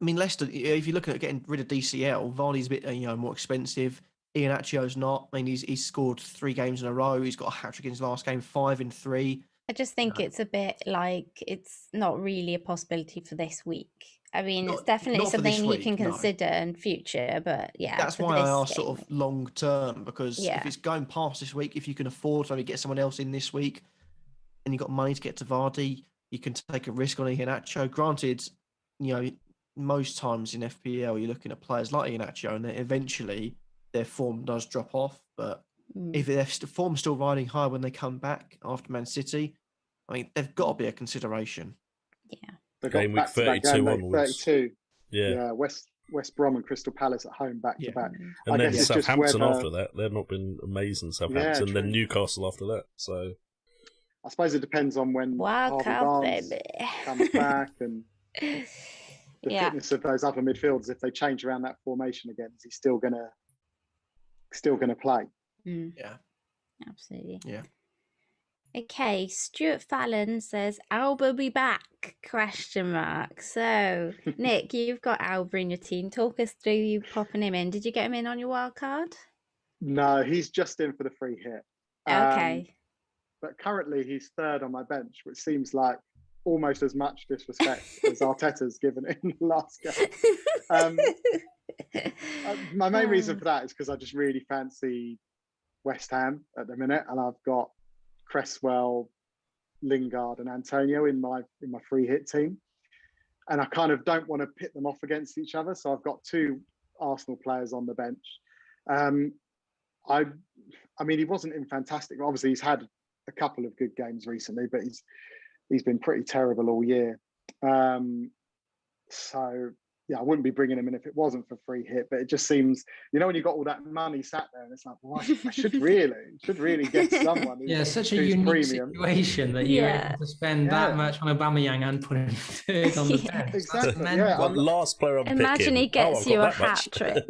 F: I mean, Leicester, if you're looking at getting rid of DCL, Vardy's a bit, more expensive. Iheanacho's not. I mean, he's scored 3 games in a row. He's got a hat-trick in his last game, 5 in 3.
B: I just think it's a bit like it's not really a possibility for this week. I mean, it's definitely something you can consider in future, but yeah.
F: That's why I asked sort of long term, because if it's going past this week, if you can afford to maybe get someone else in this week and you've got money to get to Vardy, you can take a risk on Iheanacho. Granted, most times in FPL, you're looking at players like Iheanacho and then eventually their form does drop off. But if their form's still riding high when they come back after Man City, I mean, they've got to be a consideration.
B: Yeah.
A: Gameweek 32 onwards.
C: 32.
A: Yeah.
C: West Brom and Crystal Palace at home back to back.
A: And then Southampton after that. They've not been amazing, Southampton. Then Newcastle after that. So
C: I suppose it depends on when Harvey Barnes comes back and the fitness of those other midfielders. If they change around that formation again, is he still gonna play?
F: Yeah,
B: absolutely.
F: Yeah.
B: Okay, Stuart Fallon says Alba be back ? So Nick, you've got Alba in your team. Talk us through you popping him in. Did you get him in on your wild card?
C: No, he's just in for the free hit.
B: Okay.
C: But currently he's third on my bench, which seems like almost as much disrespect as Arteta's given in the last game. My main reason for that is because I just really fancy West Ham at the minute, and I've got Cresswell, Lingard and Antonio in my free hit team, and I kind of don't want to pit them off against each other, so I've got 2 Arsenal players on the bench. I mean, he wasn't in fantastic. Obviously, he's had a couple of good games recently, but he's been pretty terrible all year. So yeah, I wouldn't be bringing him in if it wasn't for free hit. But it just seems, when you've got all that money sat there, and it's like, well, I should really get someone.
E: Such a unique premium situation that you're able to spend that much on Aubameyang and put him third on the bench.
C: Exactly.
A: Last player I'm
B: Imagine he gets you a
A: hat
B: trick.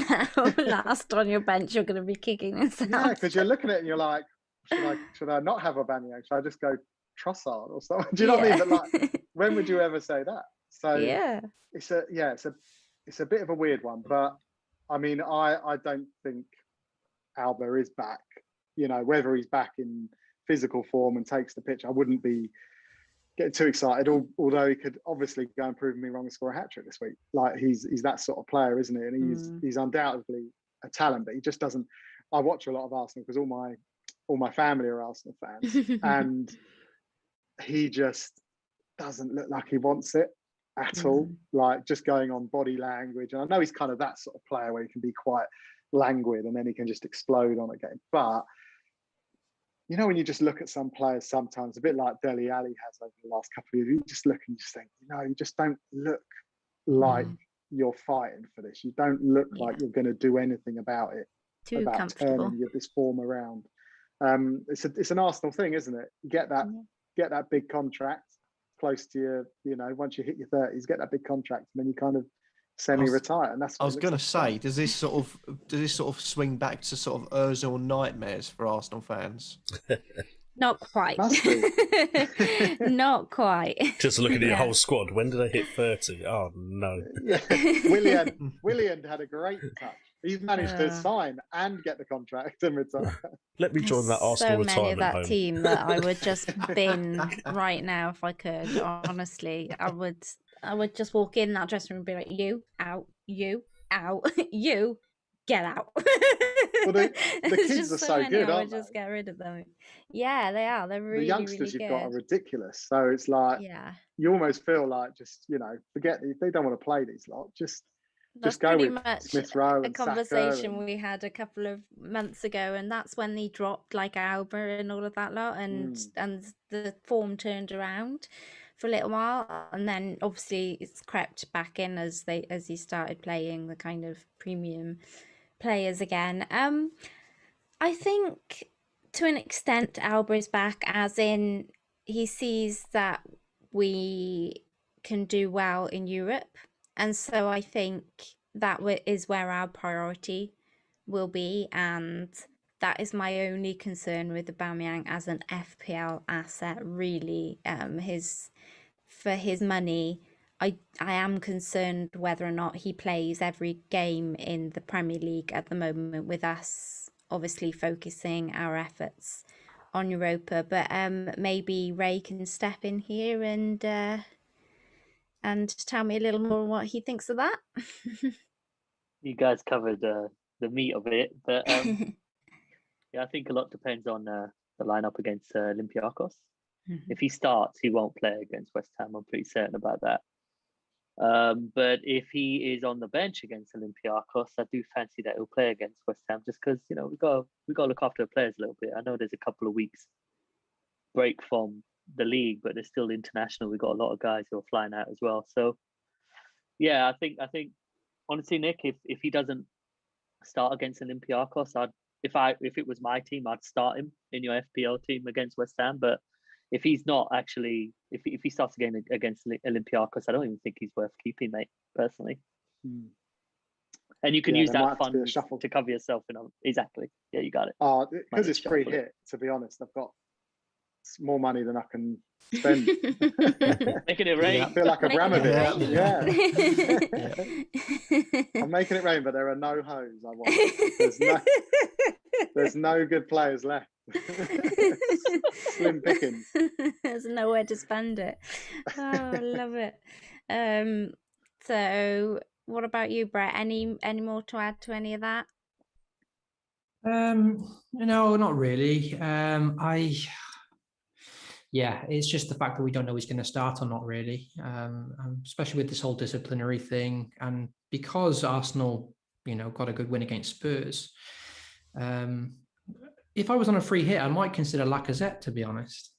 B: Now, last on your bench, you're going to be kicking yourself.
C: Yeah, because you're looking at it and you're like, should I not have Aubameyang? Should I just go Trossard or something? Do you know what I mean? But like, when would you ever say that? So it's a bit of a weird one, but I mean, I don't think Alba is back. Whether he's back in physical form and takes the pitch, I wouldn't be getting too excited. Although he could obviously go and prove me wrong and score a hat trick this week. Like he's that sort of player, isn't he? And he's undoubtedly a talent, but he just doesn't. I watch a lot of Arsenal because all my family are Arsenal fans, and he just doesn't look like he wants it at all. Like just going on body language, and I know he's kind of that sort of player where he can be quite languid and then he can just explode on a game. But when you just look at some players, sometimes a bit like Dele Alli has over the last couple of years, you just look and you just think, you just don't look like you're fighting for this. You don't look like you're going to do anything about it.
B: Too comfortable.
C: Turning this form around. It's an Arsenal thing, isn't it? You get that big contract close to your, once you hit your 30s, get that big contract, and then you kind of semi-retire. And that's what
F: I was going to say. Does this sort of swing back to sort of Ozil nightmares for Arsenal fans?
B: Not quite. Not quite.
A: Just looking at your whole squad. When did I hit 30? Oh no.
C: Yeah. Willian had a great touch. He's managed to sign and get the contract and retire.
A: Let me join that Arsenal retirement home.
B: So many of that team that I would just bin right now if I could. Honestly, I would just walk in that dressing room and be like, "You out, you out, you get out."
C: Well, the kids are so good, aren't they?
B: Just get rid of them. Yeah, they are. They're really,
C: the youngsters
B: really
C: you've
B: good.
C: got are ridiculous. So it's like, you almost feel like just forget if they don't want to play these lot, just go with Smith Rowe and
B: a conversation we had a couple of months ago, and that's when they dropped like Alba and all of that lot, and the form turned around for a little while, and then obviously it's crept back in as he started playing the kind of premium players again. I think to an extent Alba is back, as in he sees that we can do well in Europe. And so I think that is where our priority will be. And that is my only concern with Aubameyang as an FPL asset, really. For his money, I am concerned whether or not he plays every game in the Premier League at the moment, with us obviously focusing our efforts on Europa. But maybe Ray can step in here and tell me a little more what he thinks of that.
D: You guys covered the meat of it, but yeah, I think a lot depends on the lineup against Olympiacos. If he starts, he won't play against West Ham. I'm pretty certain about that. But if he is on the bench against Olympiacos, I do fancy that he'll play against West Ham, just because we got to look after the players a little bit. I know there's a couple of weeks break from the league, but there's still international. We've got a lot of guys who are flying out as well. So yeah, I think honestly, Nick, if he doesn't start against Olympiacos, if it was my team, I'd start him in your FPL team against West Ham. But if he's not actually, if he starts again against Olympiacos, I don't even think he's worth keeping, mate, personally. And you can use that fund to cover yourself. Exactly. Yeah, you got it.
C: Because it's free hit, to be honest, I've got more money than I can spend.
D: Making it rain.
C: I feel like Abramovich. Yeah. I'm making it rain, but there are no hoes I want. There's no good players left. Slim pickings.
B: There's nowhere to spend it. Oh, I love it. So what about you, Brett? Any more to add to any of that?
E: No, not really. Yeah, it's just the fact that we don't know he's going to start or not, really, especially with this whole disciplinary thing. And because Arsenal, got a good win against Spurs, if I was on a free hit, I might consider Lacazette, to be honest,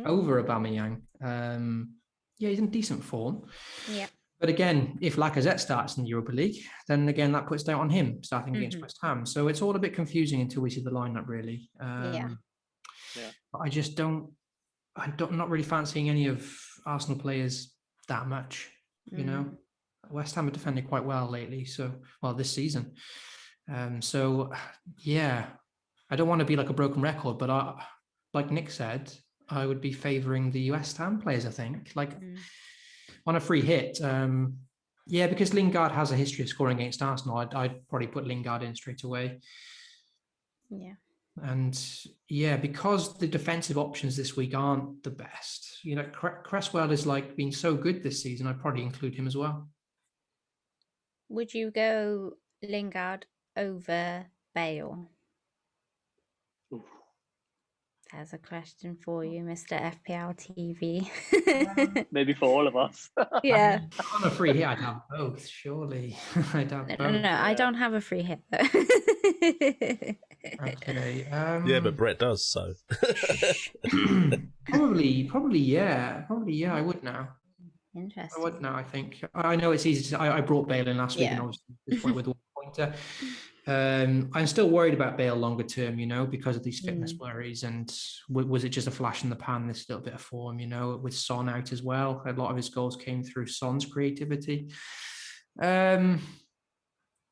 E: over Aubameyang. Yeah, he's in decent form.
B: Yeah.
E: But again, if Lacazette starts in the Europa League, then again, that puts doubt on him starting against West Ham. So it's all a bit confusing until we see the lineup, really. But I just I'm not really fancying any of Arsenal players that much. West Ham have defended quite well lately, this season. So yeah, I don't want to be like a broken record, but like Nick said, I would be favouring the West Ham players, I think. On a free hit, because Lingard has a history of scoring against Arsenal, I'd probably put Lingard in straight away.
B: Yeah.
E: And yeah, because the defensive options this week aren't the best, Cresswell is being so good this season, I'd probably include him as well.
B: Would you go Lingard over Bale? There's a question for you, Mr. FPL TV.
D: Maybe for all of us.
B: Yeah.
E: On a free hit, I'd have both, surely. I'd have both.
B: No, I don't have a free hit, though.
E: Okay.
A: Yeah, but Brett does, so.
E: Probably, yeah. I would now.
B: Interesting.
E: I would now, I think. I know it's easy to say. I brought Bale in last week, and obviously this point with one pointer. I'm still worried about Bale longer term, because of these fitness worries. And was it just a flash in the pan, this little bit of form, with Son out as well? A lot of his goals came through Son's creativity. I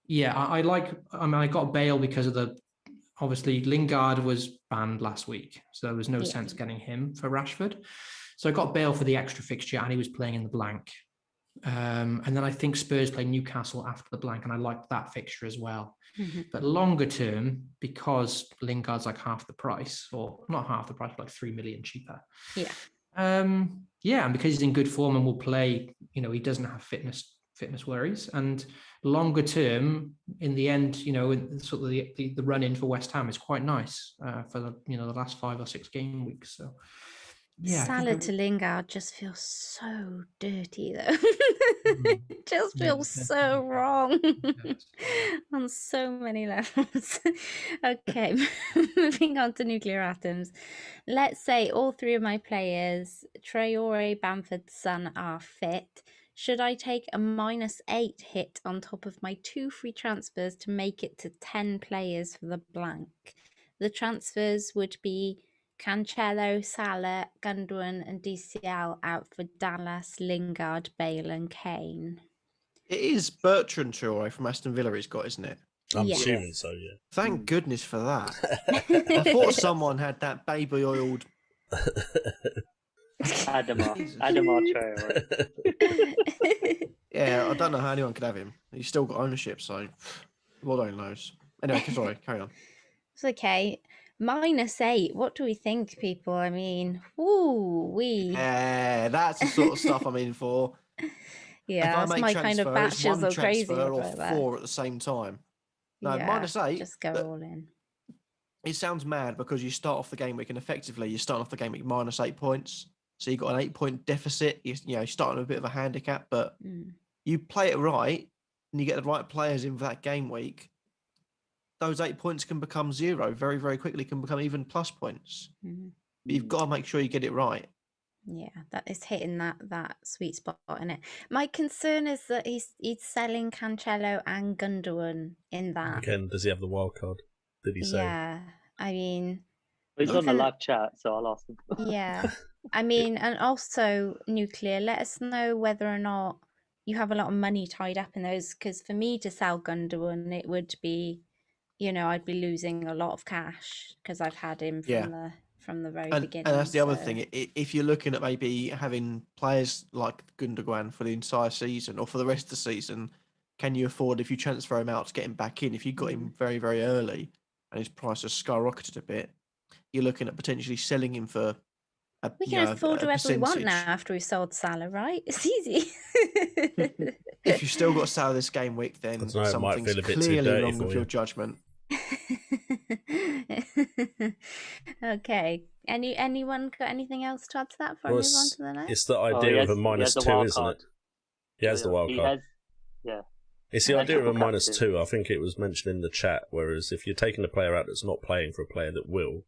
E: got Bale because of obviously Lingard was banned last week, so there was no sense getting him for Rashford. So I got Bale for the extra fixture, and he was playing in the blank. And then I think Spurs play Newcastle after the blank, and I liked that fixture as well. But longer term, because Lingard's half the price, or not half the price, but 3 million cheaper. Yeah. And because he's in good form and will play, he doesn't have fitness worries. And longer term, in the end, sort of the run in for West Ham is quite nice for the last 5 or 6 game weeks. So. Yeah,
B: Salah to Lingard just feels so dirty, though. It just feels so wrong on so many levels. Okay, moving on to nuclear atoms. Let's say all 3 of my players, Traore, Bamford, Son, are fit. Should I take a -8 hit on top of my 2 free transfers to make it to 10 players for the blank? The transfers would be Cancelo, Salah, Gundogan and DCL out for Dallas, Lingard, Bale and Kane.
F: It is Bertrand Traore from Aston Villa he's got, isn't it?
A: I'm assuming so, yeah.
F: Thank goodness for that. I thought someone had that baby oiled
D: Adama Traore.
F: Yeah, I don't know how anyone could have him. He's still got ownership, so Lord only knows. Anyway, sorry, carry on.
B: It's okay. -8. What do we think, people? I mean,
F: Yeah, that's the sort of stuff I'm in for.
B: Yeah, that's my kind of batches or crazy
F: or four at the same time. No,
B: yeah,
F: -8.
B: Just go all in.
F: It sounds mad because you start off the game week and effectively you're starting off the game week -8 points. So you've got an 8-point deficit. You're starting with a bit of a handicap, but you play it right and you get the right players in for that game week. Those 8 points can become 0 very, very quickly, can become even plus points. But you've got to make sure you get it right.
B: Yeah, that is hitting that sweet spot in it. My concern is that he's selling Cancelo and Gundogan in that.
A: Again, does he have the wild card? Did he say?
B: Yeah, I mean,
D: he's on the live chat, so I'll ask him.
B: Yeah, I mean, and also Nuclear. Let us know whether or not you have a lot of money tied up in those. Because for me to sell Gundogan, it would be, I'd be losing a lot of cash because I've had him from the very beginning.
F: And that's the other thing. If you're looking at maybe having players like Gundogan for the entire season or for the rest of the season, can you afford, if you transfer him out, to get him back in? If you got him very, very early and his price has skyrocketed a bit, you're looking at potentially selling him for
B: we can afford whoever we want now after we've sold Salah, right? It's easy.
F: If you've still got Salah this game week, then something's clearly wrong with your judgment.
B: Okay. Anyone got anything else to add to that before I move on to the next?
A: It's the idea of a -2, isn't it? He has the wild card.
D: Yeah.
A: It's the idea of a -2. I think it was mentioned in the chat. Whereas if you're taking a player out that's not playing for a player that will,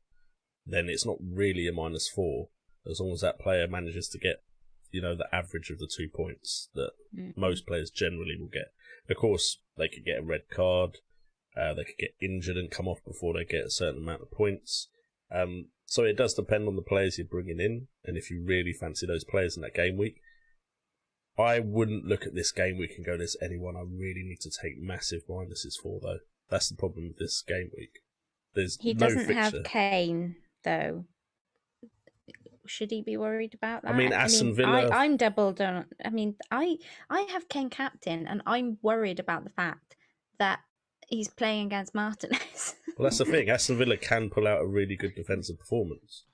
A: then it's not really a -4. As long as that player manages to get, the average of the 2 points that most players generally will get. Of course, they could get a red card. They could get injured and come off before they get a certain amount of points. So it does depend on the players you're bringing in, and if you really fancy those players in that game week. I wouldn't look at this game week and go, there's anyone I really need to take massive minuses for, though. That's the problem with this game week.
B: He doesn't have Kane, though. Should he be worried about that?
A: I mean, Aston Villa...
B: I'm doubled on... I mean, I have Kane captain, and I'm worried about the fact that he's playing against Martinez.
A: Well, that's the thing. Aston Villa can pull out a really good defensive performance.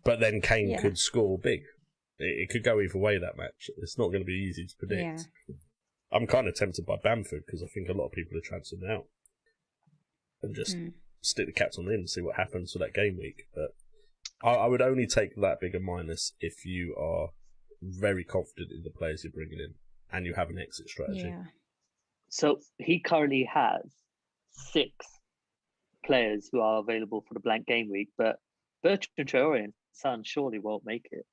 A: But then Kane could score big. It could go either way, that match. It's not going to be easy to predict. Yeah. I'm kind of tempted by Bamford because I think a lot of people are transferring out. And just stick the caps on in and see what happens for that game week. But I would only take that bigger minus if you are very confident in the players you're bringing in and you have an exit strategy.
B: Yeah.
D: So he currently has 6 players who are available for the blank game week, but Bertrand Traore and Son surely won't make it.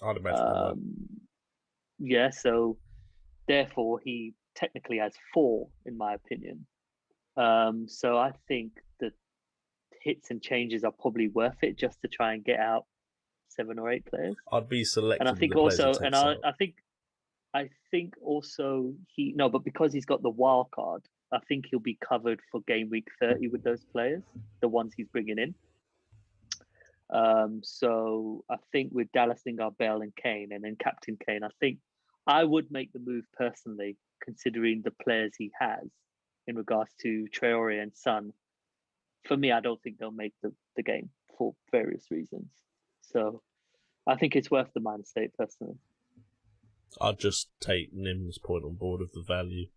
A: I'd imagine.
D: Yeah, so therefore he technically has 4, in my opinion. So I think the hits and changes are probably worth it just to try and get out 7 or 8 players.
A: I'd be selective.
D: And I think also, and I think also but because he's got the wild card, I think he'll be covered for game week 30 with those players, the ones he's bringing in. So I think with Dallas, Lingard, Bale and Kane, and then Captain Kane, I think I would make the move personally, considering the players he has in regards to Traore and Son. For me, I don't think they'll make the game for various reasons. So I think it's worth the -8 personally.
A: I'd just take Nim's point on board of the value.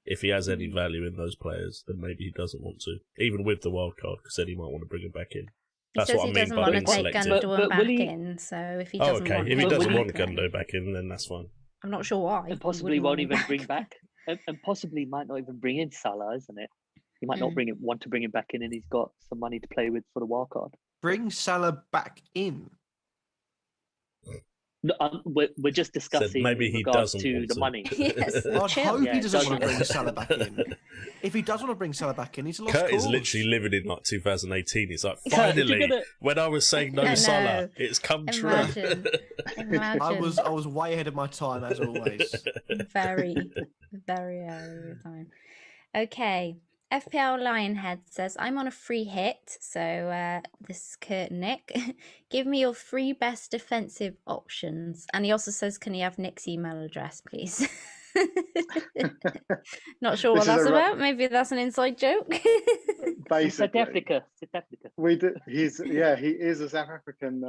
A: If he has any value in those players, then maybe he doesn't want to, even with the wild card, because then he might want to bring him back in. That's what I mean by being selective.
B: So if he doesn't want
A: if he doesn't want Gundo back in, then that's fine.
B: I'm not sure why.
D: And possibly won't even bring back, and possibly might not even bring in Salah, isn't it? He might not want to bring him back in, and he's got some money to play with for the wild card.
F: Bring Salah back in.
D: No, we're just discussing
A: maybe he doesn't
D: to the money.
B: Yes,
F: I hope he doesn't want to bring Salah back in. If he does want to bring Salah back in, he's a lost
A: Kurt
F: cause.
A: is literally living in like 2018. He's like, finally, when I was saying no Salah, it's come true.
B: Imagine.
F: I was way ahead of my time, as always.
B: Very, very early time. Okay, FPL Lionhead says, I'm on a free hit. So this is Kurt Nick. Give me your 3 best defensive options. And he also says, can he have Nick's email address, please? Not sure what that's about. Maybe that's an inside joke.
C: Basically,
D: South Africa.
C: We do. He is a South African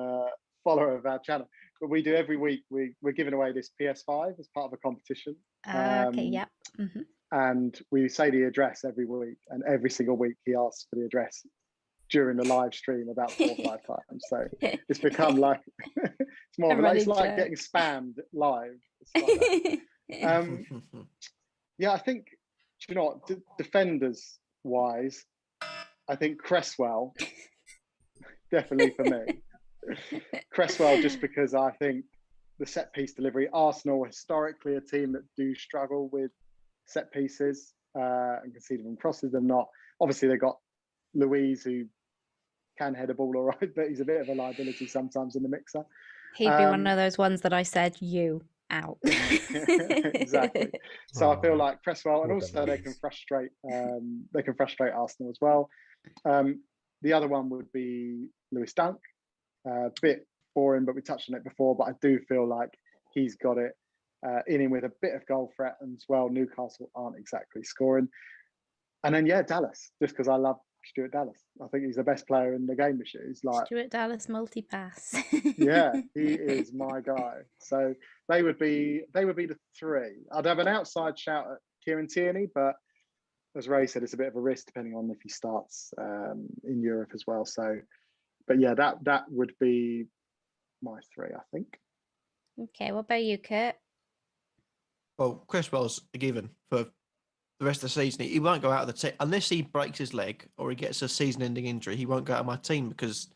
C: follower of our channel. But we do every week. We're giving away this PS5 as part of a competition.
B: Okay, yeah. Mm-hmm.
C: And we say the address every week, and every single week he asks for the address during the live stream about 4 or 5 times. So it's become like it's more it's like getting spammed live. It's like that. Yeah, I think, you know what, defenders wise, I think Cresswell definitely for me. Cresswell, just because I think the set piece delivery. Arsenal historically a team that do struggle with set pieces and conceding from crosses. They're not. Obviously, they got Louise, who can head a ball all right, but he's a bit of a liability sometimes in the mixer.
B: He'd be one of those ones that I said, you out.
C: Exactly. So I feel like Cresswell, and also they can frustrate Arsenal as well. The other one would be Lewis Dunk. A bit boring, but we touched on it before. But I do feel like he's got it in him with a bit of goal threat as well. Newcastle aren't exactly scoring. And then, yeah, Dallas, just because I love Stuart Dallas. I think he's the best player in the game this year. He's like
B: Stuart Dallas multi-pass.
C: Yeah, he is my guy. So they would be the 3. I'd have an outside shout at Kieran Tierney, but as Ray said, it's a bit of a risk depending on if he starts in Europe as well. So, but yeah, that would be my 3, I think.
B: Okay, what about you, Kurt?
F: Well, Cresswell's a given for the rest of the season. He won't go out of the team unless he breaks his leg or he gets a season-ending injury. He won't go out of my team because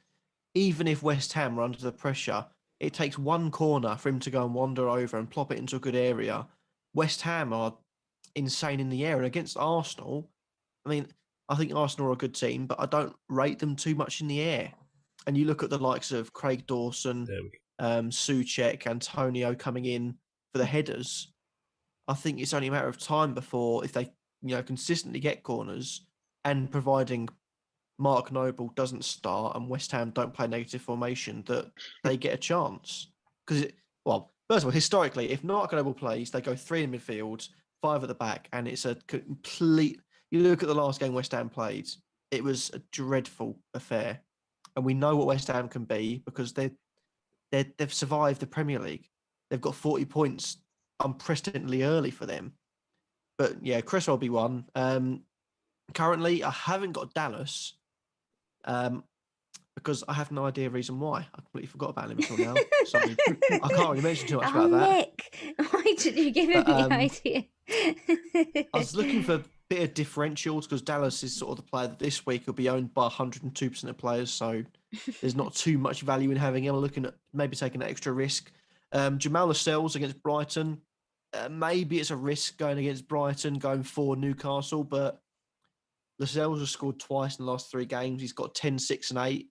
F: even if West Ham are under the pressure, it takes one corner for him to go and wander over and plop it into a good area. West Ham are insane in the air, and against Arsenal, I mean, I think Arsenal are a good team, but I don't rate them too much in the air. And you look at the likes of Craig Dawson, Souček, Antonio coming in for the headers. I think it's only a matter of time before, if they, consistently get corners, and providing Mark Noble doesn't start and West Ham don't play negative formation, that they get a chance. Because, first of all, historically, if Mark Noble plays, they go 3 in midfield, 5 at the back, and it's a complete. You look at the last game West Ham played; it was a dreadful affair, and we know what West Ham can be because they've survived the Premier League. They've got 40 points unprecedentedly early for them. But yeah, Cresswell will be one. Currently, I haven't got Dallas because I have no idea reason why. I completely forgot about him until now. So I can't really mention too much about that.
B: Nick, why did you give him the idea?
F: I was looking for a bit of differentials because Dallas is sort of the player that this week will be owned by 102% of players. So there's not too much value in having him. I'm looking at maybe taking an extra risk. Jamal Lascelles against Brighton. Maybe it's a risk going against Brighton, going for Newcastle, but Lascelles has scored twice in the last 3 games. He's got 10, 6, and 8.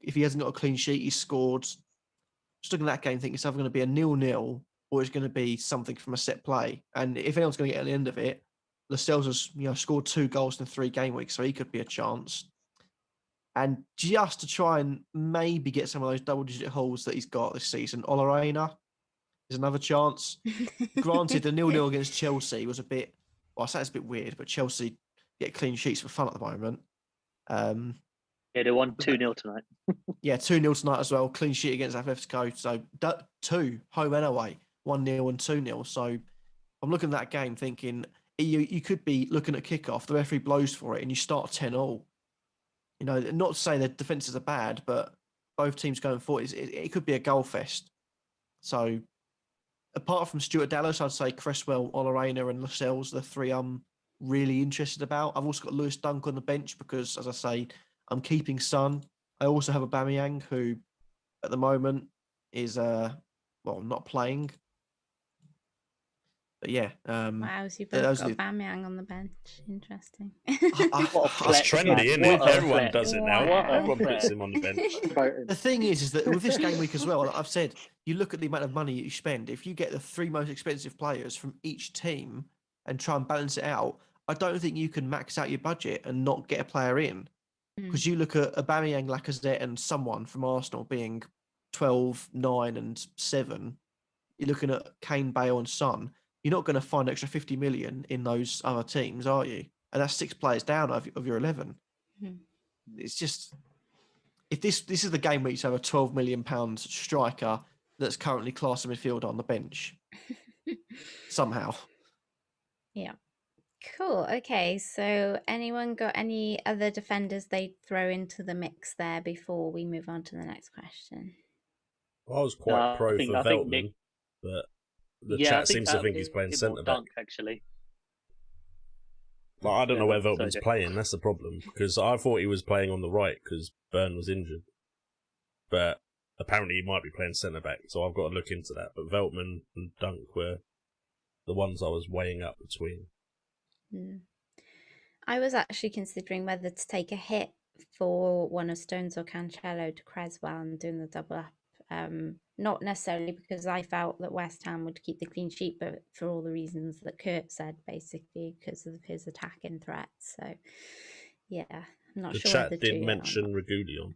F: If he hasn't got a clean sheet, he's scored. Just looking at that game, thinking it's either going to be a 0-0 or it's going to be something from a set play. And if anyone's going to get at the end of it, Lascelles has scored 2 goals in 3 game weeks, so he could be a chance. And just to try and maybe get some of those double-digit hauls that he's got this season, Olarena is another chance. Granted, the 0-0 against Chelsea was a bit, I say it's a bit weird, but Chelsea get clean sheets for fun at the moment.
D: Yeah, they won 2-0 tonight.
F: Yeah, 2-0 tonight as well. Clean sheet against Atletico. So 2, home and away, 1-0 and 2-0. So I'm looking at that game thinking you could be looking at kickoff, the referee blows for it, and you start 10-0. Not to say their defences are bad, but both teams going forward, it could be a goal fest. So apart from Stuart Dallas, I'd say Cresswell, Olarena, and Lascelles, the 3 I'm really interested about. I've also got Lewis Dunk on the bench because, as I say, I'm keeping Son. I also have Aubameyang, who at the moment is not playing. But yeah.
B: Wow, so you've both got Aubameyang on the bench. Interesting.
A: It's trendy, isn't it? Everyone does it now. Everyone puts him on the bench.
F: The thing is that with this game week as well, like I've said, you look at the amount of money you spend. If you get the 3 most expensive players from each team and try and balance it out, I don't think you can max out your budget and not get a player in. Because you look at Aubameyang, Lacazette, and someone from Arsenal being 12, 9, and 7. You're looking at Kane, Bale, and Son. You're not going to find extra 50 million in those other teams, are you? And that's 6 players down of your 11. It's just, if this is the game where you have a 12 million pound striker that's currently class of midfielder on the bench somehow.
B: Yeah. Cool. Okay. So anyone got any other defenders they'd throw into the mix there before we move on to the next question?
A: I was quite pro for Veltman, but the chat seems to think he's playing centre back.
D: Actually.
A: Like, I don't know where Veltman's playing. That's the problem, because I thought he was playing on the right because Burn was injured, but apparently he might be playing centre back. So I've got to look into that. But Veltman and Dunk were the ones I was weighing up between.
B: I was actually considering whether to take a hit for one of Stones or Cancelo to Creswell and doing the double up. Not necessarily because I felt that West Ham would keep the clean sheet, but for all the reasons that Kurt said, basically because of his attacking threats. So, yeah, I'm not sure.
A: The chat did mention Reguilon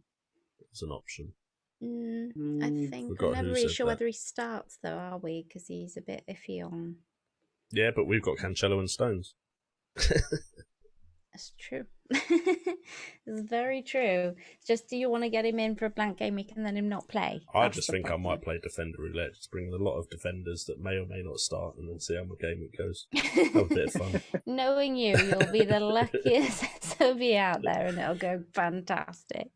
A: as an option.
B: I think I'm never really sure whether he starts though, are we? Because he's a bit iffy on.
A: Yeah, but we've got Cancelo and Stones.
B: That's true. It's very true. Just, do you want to get him in for a blank game week and then him not play?
A: I just think I might play Defender Roulette. Just bring a lot of defenders that may or may not start and then see how my game week goes. Have a bit of fun.
B: Knowing you'll be the luckiest SOB out there and it'll go fantastic.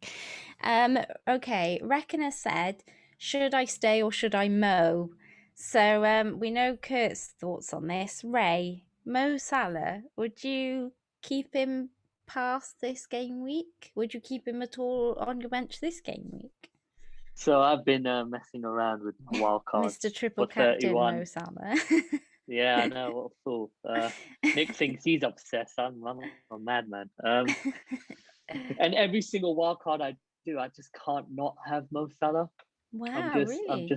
B: Okay, Reckoner said, should I stay or should I mow? So we know Kurt's thoughts on this. Ray, Mo Salah, would you keep him past this game week? Would you keep him at all on your bench this game week?
D: So I've been messing around with my wild cards.
B: Mr. Triple Captain Mo Salah.
D: Yeah, I know, what a fool. Nick thinks he's obsessed. I'm a madman. And every single wild card I do, I just can't not have Mo Salah.
B: Wow, really?
D: I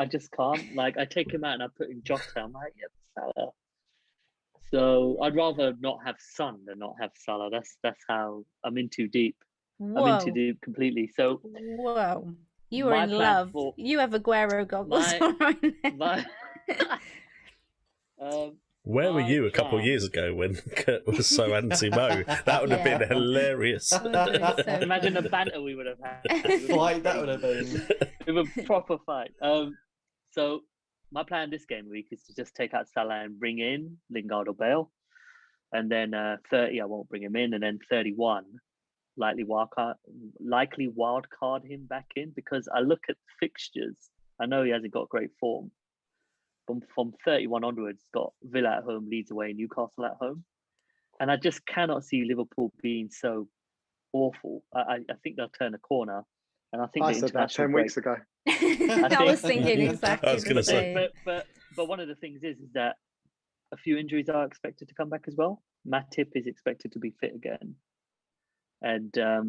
D: just can't. Like, I take him out and I put in Jota. I'm like, yeah, Salah. So I'd rather not have Son than not have Salah. That's how I'm in too deep.
B: Whoa.
D: I'm in too deep completely. So
B: whoa, you were in love. You have Aguero goggles on.
A: Where were you a couple of years ago when Kurt was so anti-Mo? That would have been hilarious.
D: Imagine the banter we would have had.
F: Fight that would have been.
D: It was a proper fight. So my plan this game week is to just take out Salah and bring in Lingard or Bale. And then 30, I won't bring him in. And then 31, likely wild card him back in, because I look at fixtures. I know he hasn't got great form. From 31 onwards, got Villa at home, Leeds away, Newcastle at home. And I just cannot see Liverpool being so awful. I think they'll turn a corner. And I think
C: I said that 10 weeks ago.
B: I was thinking exactly.
A: I was going to say.
D: But one of the things is that a few injuries are expected to come back as well. Matip is expected to be fit again. And I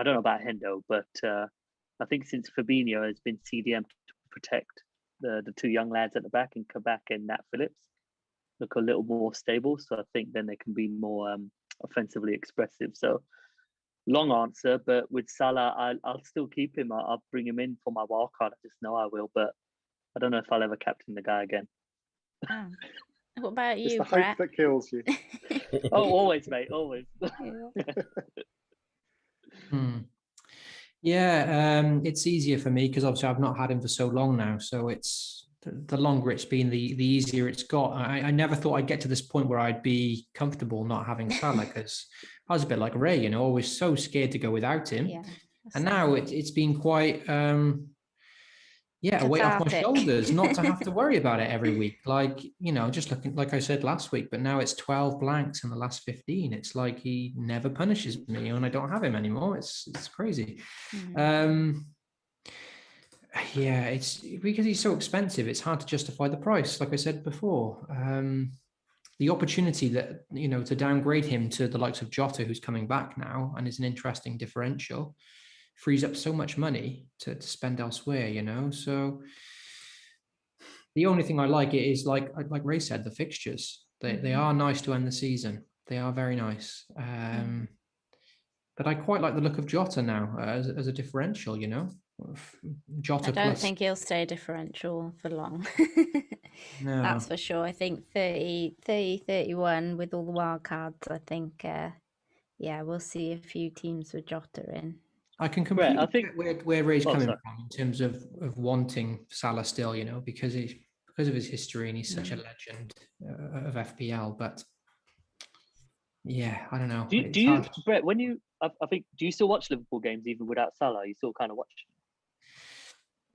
D: don't know about Hendo, but I think since Fabinho has been CDM to protect the two young lads at the back, and Kabak and Nat Phillips look a little more stable. So I think then they can be more offensively expressive. So long answer, but with Salah, I'll still keep him. I'll bring him in for my wild card. I just know I will, but I don't know if I'll ever captain the guy again.
B: Oh. What about you,
C: it's the
B: Brett?
C: hope that kills you.
D: Oh, always, mate, always.
E: Yeah, it's easier for me because obviously I've not had him for so long now. So it's the longer it's been, the easier it's got. I never thought I'd get to this point where I'd be comfortable not having Salah, because I was a bit like Ray, always so scared to go without him.
B: Yeah,
E: and now it's been quite, a weight off my shoulders not to have to worry about it every week. Like, just looking, like I said last week, but now it's 12 blanks in the last 15. It's like he never punishes me and I don't have him anymore. It's crazy.
B: Mm-hmm.
E: It's because he's so expensive. It's hard to justify the price. Like I said before, the opportunity that, to downgrade him to the likes of Jota, who's coming back now and is an interesting differential, frees up so much money to spend elsewhere, So the only thing I like it is like Ray said, the fixtures. They are nice to end the season. They are very nice. But I quite like the look of Jota now as a differential, you know. Jota
B: I don't
E: plus.
B: think he'll stay differential for long.
E: No.
B: That's for sure. I think 30, 31 with all the wild cards, I think, we'll see a few teams with Jota in.
E: I can completely get where Ray's coming
D: sorry.
E: from in terms of wanting Salah still, you know, because of his history and he's such a legend of FPL. But yeah, I don't know.
D: Do you, Brett, when you, I think, do you still watch Liverpool games even without Salah? You still kind of watch?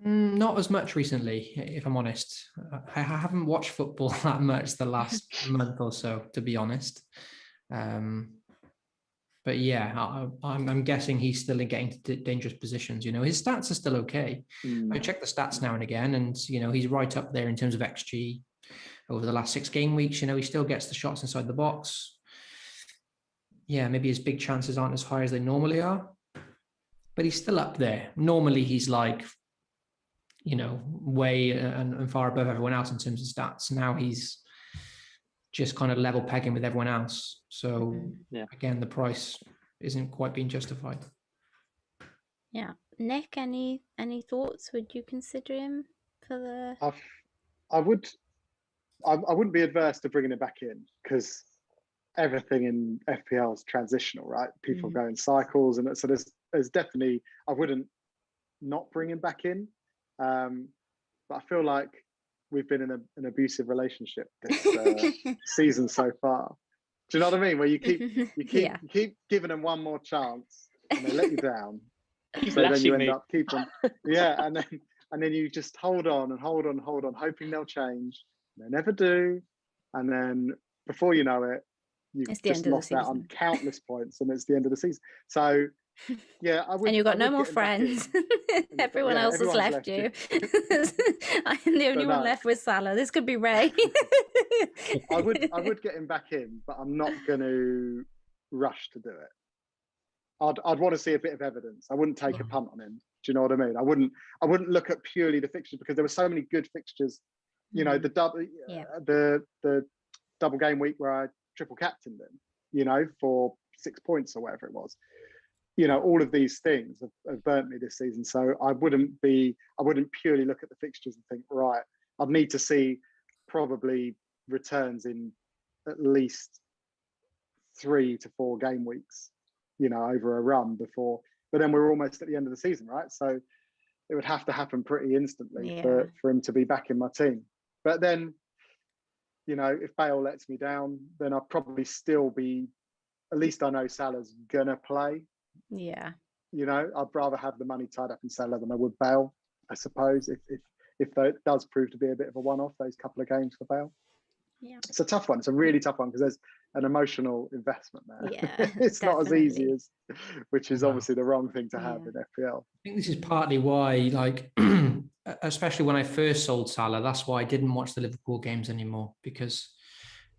E: Not as much recently, if I'm honest. I haven't watched football that much the last month or so, to be honest. But yeah, I'm guessing he's still getting to dangerous positions. You know, his stats are still okay. I check the stats now and again, and you know, he's right up there in terms of XG over the last 6 game weeks. You know, he still gets the shots inside the box. Yeah, maybe his big chances aren't as high as they normally are, but he's still up there. Normally, he's like, you know, way and far above everyone else in terms of stats. Now he's just kind of level pegging with everyone else. So again, the price isn't quite being justified.
B: Yeah. Nick, any thoughts? Would you consider him for the...
C: I wouldn't be adverse to bringing it back in, because everything in FPL is transitional, right? People go in cycles, and so there's definitely, I wouldn't not bring him back in. But I feel like we've been in an abusive relationship this season so far. Do you know what I mean? Where you keep giving them one more chance and they let you down. So then you end up keeping, and then you just hold on, hoping they'll change. They never do, and then before you know it, you've just lost out on countless points, and it's the end of the season. So yeah, I would.
B: And you've got no more friends. Everyone else has left you. I'm the only one left with Salah. This could be Ray.
C: I would get him back in, but I'm not going to rush to do it. I'd want to see a bit of evidence. I wouldn't take a punt on him. Do you know what I mean? I wouldn't look at purely the fixtures, because there were so many good fixtures. You know, the double game week where I triple captained him, you know, for 6 points or whatever it was. You know, all of these things have burnt me this season. So I wouldn't purely look at the fixtures and think, right, I'd need to see probably returns in at least 3 to 4 game weeks, you know, over a run before. But then we're almost at the end of the season, right? So it would have to happen pretty instantly for him to be back in my team. But then, you know, if Bale lets me down, then I'll probably still be, at least I know Salah's gonna play.
B: Yeah.
C: You know, I'd rather have the money tied up in Salah than I would Bale, I suppose, if that does prove to be a bit of a one-off, those couple of games for Bale.
B: Yeah.
C: It's a tough one. It's a really tough one, because there's an emotional investment there.
B: Yeah,
C: it's not as easy as, which is obviously the wrong thing to have in FPL.
E: I think this is partly why, like, especially when I first sold Salah, that's why I didn't watch the Liverpool games anymore, because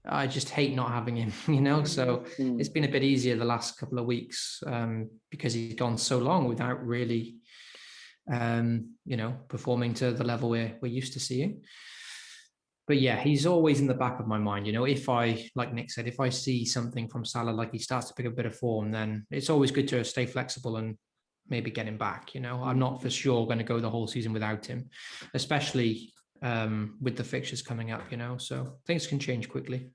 E: I just hate not having him, you know. So it's been a bit easier the last couple of weeks, because he's gone so long without really, you know, performing to the level we're used to seeing. But yeah, he's always in the back of my mind. You know, if I, like Nick said, if I see something from Salah, like he starts to pick a bit of form, then it's always good to stay flexible and maybe get him back. You know, I'm not for sure going to go the whole season without him, especially with the fixtures coming up, you know, so things can change quickly.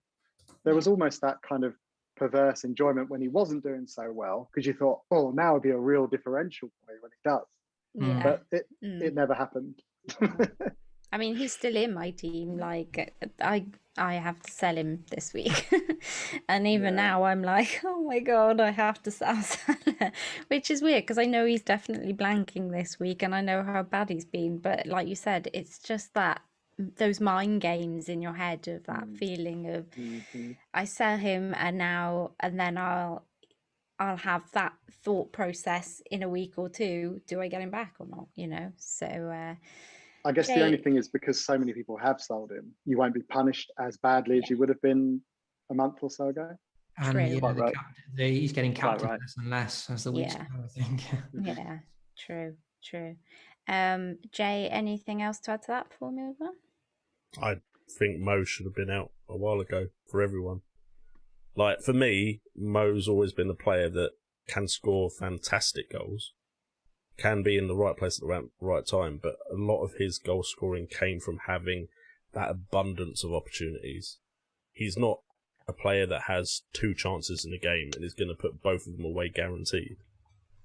C: There was almost that kind of perverse enjoyment when he wasn't doing so well, because you thought, oh, now would be a real differential for me when he does. But it never happened.
B: I mean, he's still in my team. Like, I have to sell him this week. And even now I'm like, oh my God, I have to sell Salah, which is weird, because I know he's definitely blanking this week and I know how bad he's been. But like you said, it's just that those mind games in your head of that feeling of I sell him and then I'll have that thought process in a week or two. Do I get him back or not? You know, so
C: I guess the only thing is, because so many people have sold him, you won't be punished as badly as you would have been a month or so ago.
E: And he's getting captain less and less as the weeks go, I think.
B: Yeah, true. Jay, anything else to add to that before we move on?
A: I think Mo should have been out a while ago for everyone. Like, for me, Mo's always been a player that can score fantastic goals, can be in the right place at the right time, but a lot of his goal scoring came from having that abundance of opportunities. He's not a player that has 2 chances in a game and is going to put both of them away guaranteed.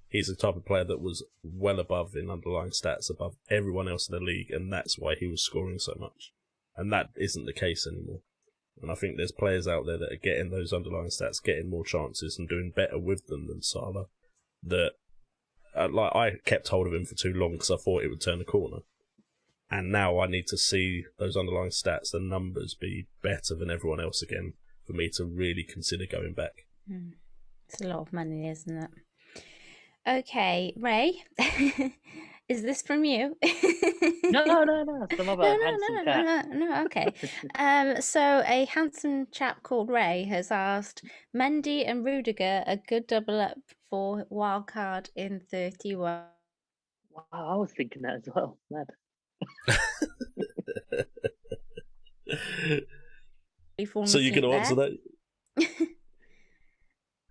A: He's the type of player that was well above in underlying stats, above everyone else in the league, and that's why he was scoring so much. And that isn't the case anymore. And I think there's players out there that are getting those underlying stats, getting more chances and doing better with them than Salah. That, like, I kept hold of him for too long because I thought it would turn the corner. And now I need to see those underlying stats, the numbers, be better than everyone else again for me to really consider going back.
B: It's a lot of money, isn't it? Okay, Ray, is this from you?
D: No. Some other handsome cat.
B: No, okay. So a handsome chap called Ray has asked, Mendy and Rudiger a good double up for wildcard in 31.
D: Wow, I was thinking that as well. Mad.
A: So you can answer that?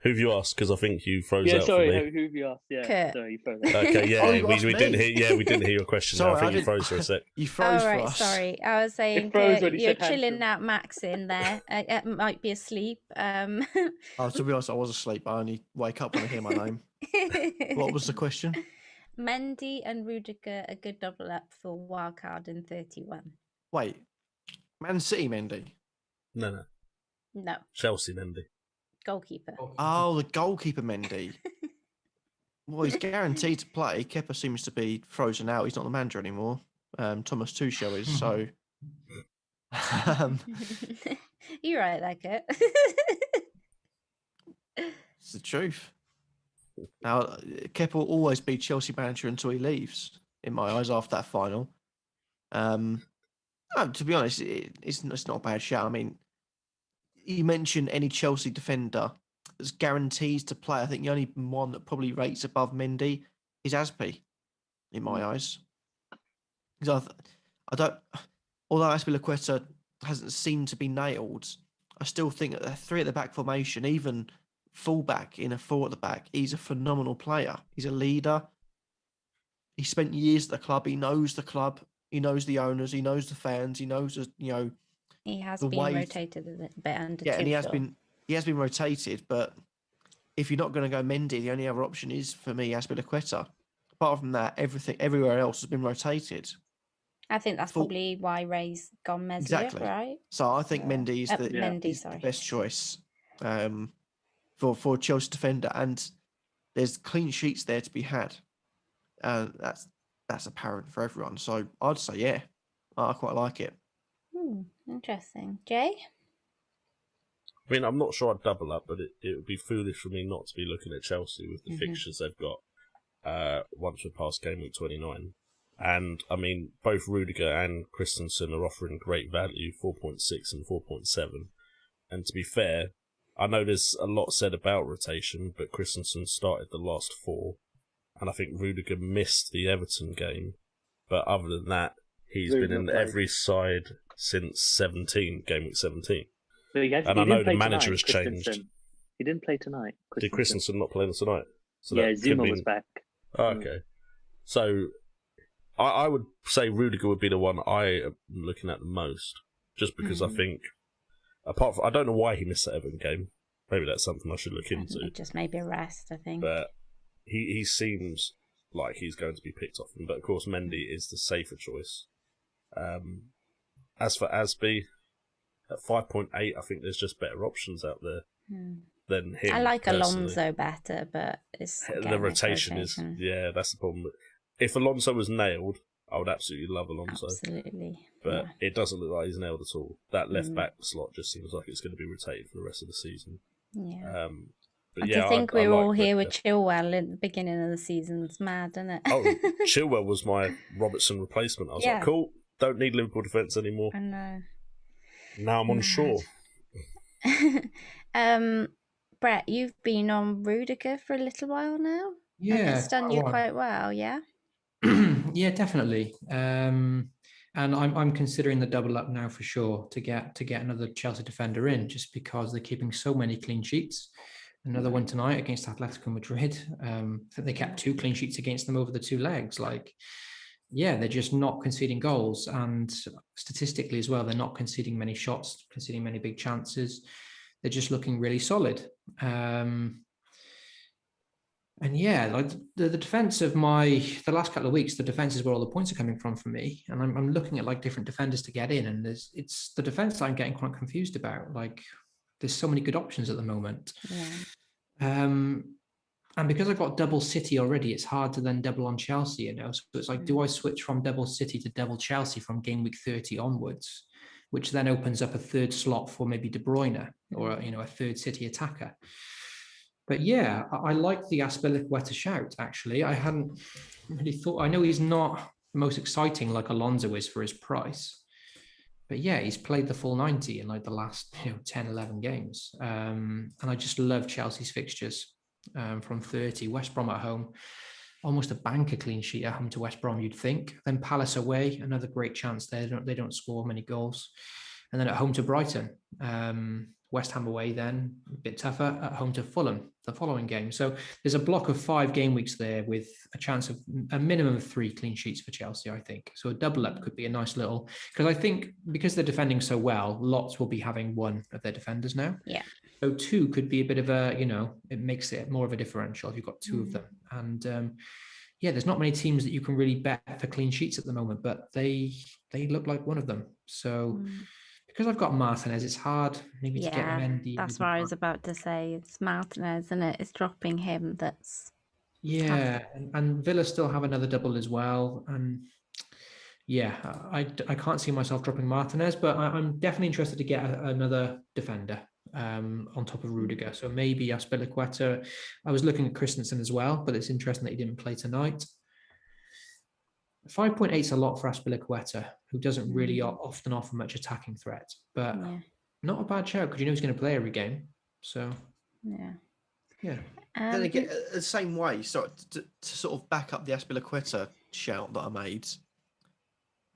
A: Who've you asked? Because I think you froze out
D: sorry,
A: for me.
D: who've you asked? Yeah,
B: Kurt.
D: sorry, you froze out.
A: Okay, yeah,
F: Oh,
A: we didn't hear. Yeah, we didn't hear your question.
F: Sorry,
A: I think you froze for a sec.
F: You froze
B: Oh, right,
F: for us.
B: sorry. I was saying
D: froze when he
B: you're
D: said
B: chilling
D: handsome.
B: out Max in there. It might be asleep.
F: Oh, to be honest, I was asleep. I only wake up when I hear my name. What was the question?
B: Mendy and Rudiger a good double up for wildcard in 31.
F: Wait, Man City Mendy?
A: No.
B: No,
A: Chelsea Mendy.
B: goalkeeper.
F: Oh, the goalkeeper Mendy. Well, he's guaranteed to play. Kepa seems to be frozen out. He's not the manager anymore. Thomas Tuchel is, so...
B: You're right there, Kurt.
F: It's the truth. Now, Kepa will always be Chelsea manager until he leaves, in my eyes, after that final. No, to be honest, it's not a bad shout. I mean, you mentioned any Chelsea defender that's guaranteed to play. I think the only one that probably rates above Mendy is Aspi, in my eyes. Because I don't... Although Azpilicueta hasn't seemed to be nailed, I still think that the 3 at the back formation, even fullback in a 4 at the back, he's a phenomenal player. He's a leader. He spent years at the club. He knows the club. He knows the owners. He knows the fans. He knows,
B: He has
F: the
B: been
F: way...
B: rotated a bit under
F: Yeah, and he has
B: Tuchel.
F: been rotated, but if you're not going to go Mendy, the only other option is, for me, Azpilicueta. Apart from that, everywhere else has been rotated.
B: I think that's probably why Ray's gone Meslier,
F: Exactly.
B: right?
F: So I think Mendy is the best choice for Chelsea defender, and there's clean sheets there to be had. That's apparent for everyone. So I'd say, yeah, I quite like it.
B: Interesting. Jay?
A: I mean, I'm not sure I'd double up, but it would be foolish for me not to be looking at Chelsea with the fixtures they've got once we're past Gameweek 29. And, I mean, both Rudiger and Christensen are offering great value, 4.6 and 4.7. And to be fair, I know there's a lot said about rotation, but Christensen started the last 4. And I think Rudiger missed the Everton game. But other than that, he's been in every side since Gameweek 17. And I know the manager has changed.
D: He didn't play tonight.
A: Did Christensen not play tonight? So
D: yeah, Zuma was back.
A: Oh, okay. So I would say Rudiger would be the one I am looking at the most, just because I think, apart from, I don't know why he missed that Everton game. Maybe that's something I should look into.
B: Just maybe a rest, I think.
A: But he seems like he's going to be picked off him. But of course, Mendy is the safer choice. As for Aspi, at 5.8, I think there's just better options out there than him.
B: I like
A: personally.
B: Alonso better, but it's
A: the rotation is that's the problem. If Alonso was nailed, I would absolutely love Alonso.
B: Absolutely.
A: But it doesn't look like he's nailed at all. That left back slot just seems like it's going to be rotated for the rest of the season.
B: Yeah.
A: But
B: I think we were all here with Chilwell at the beginning of the season. It's mad, isn't it?
A: Oh, Chilwell was my Robertson replacement. I was like, cool, don't need Liverpool defence anymore.
B: I know.
A: Now I'm unsure.
B: Brett, you've been on Rudiger for a little while now.
E: Yeah,
B: and it's done you quite well, yeah.
E: Yeah, definitely. And I'm considering the double up now for sure to get another Chelsea defender in, just because they're keeping so many clean sheets. Another one tonight against Atletico Madrid. I think they kept 2 clean sheets against them over the 2 legs. Like, yeah, they're just not conceding goals, and statistically as well, they're not conceding many shots, conceding many big chances. They're just looking really solid. And yeah, like the defense of the last couple of weeks, the defense is where all the points are coming from for me. And I'm looking at like different defenders to get in, and it's the defense that I'm getting quite confused about. Like, there's so many good options at the moment. Yeah. And because I've got double City already, it's hard to then double on Chelsea, you know. So it's like, do I switch from double City to double Chelsea from game week 30 onwards, which then opens up a third slot for maybe De Bruyne or, you know, a third City attacker. But yeah, I like the Azpilicueta shout, actually. I hadn't really thought. I know he's not the most exciting like Alonso is for his price. But yeah, he's played the full 90 in like the last 10, 11 games. And I just love Chelsea's fixtures from 30. West Brom at home, almost a banker clean sheet at home to West Brom, you'd think. Then Palace away, another great chance there. They don't score many goals. And then at home to Brighton. West Ham away then, a bit tougher, at home to Fulham the following game. So there's a block of 5 game weeks there with a chance of a minimum of 3 clean sheets for Chelsea, I think. So a double up could be a nice little, because I think because they're defending so well, lots will be having one of their defenders now.
B: Yeah.
E: So 2 could be a bit of a, it makes it more of a differential if you've got 2 of them. And yeah, there's not many teams that you can really bet for clean sheets at the moment, but they look like one of them. So because I've got Martinez, it's hard maybe to get Mendy.
B: That's what I was about to say. It's Martinez, and it's dropping him. That's
E: and Villa still have another double as well. And yeah, I can't see myself dropping Martinez, but I'm definitely interested to get another defender on top of Rudiger. So maybe Azpilicueta. I was looking at Christensen as well, but it's interesting that he didn't play tonight. 5.8 is a lot for Azpilicueta, who doesn't really often offer much attacking threat, but not a bad shout because he's going to play every game. So yeah.
F: Then again, the same way, so to sort of back up the Azpilicueta shout that I made,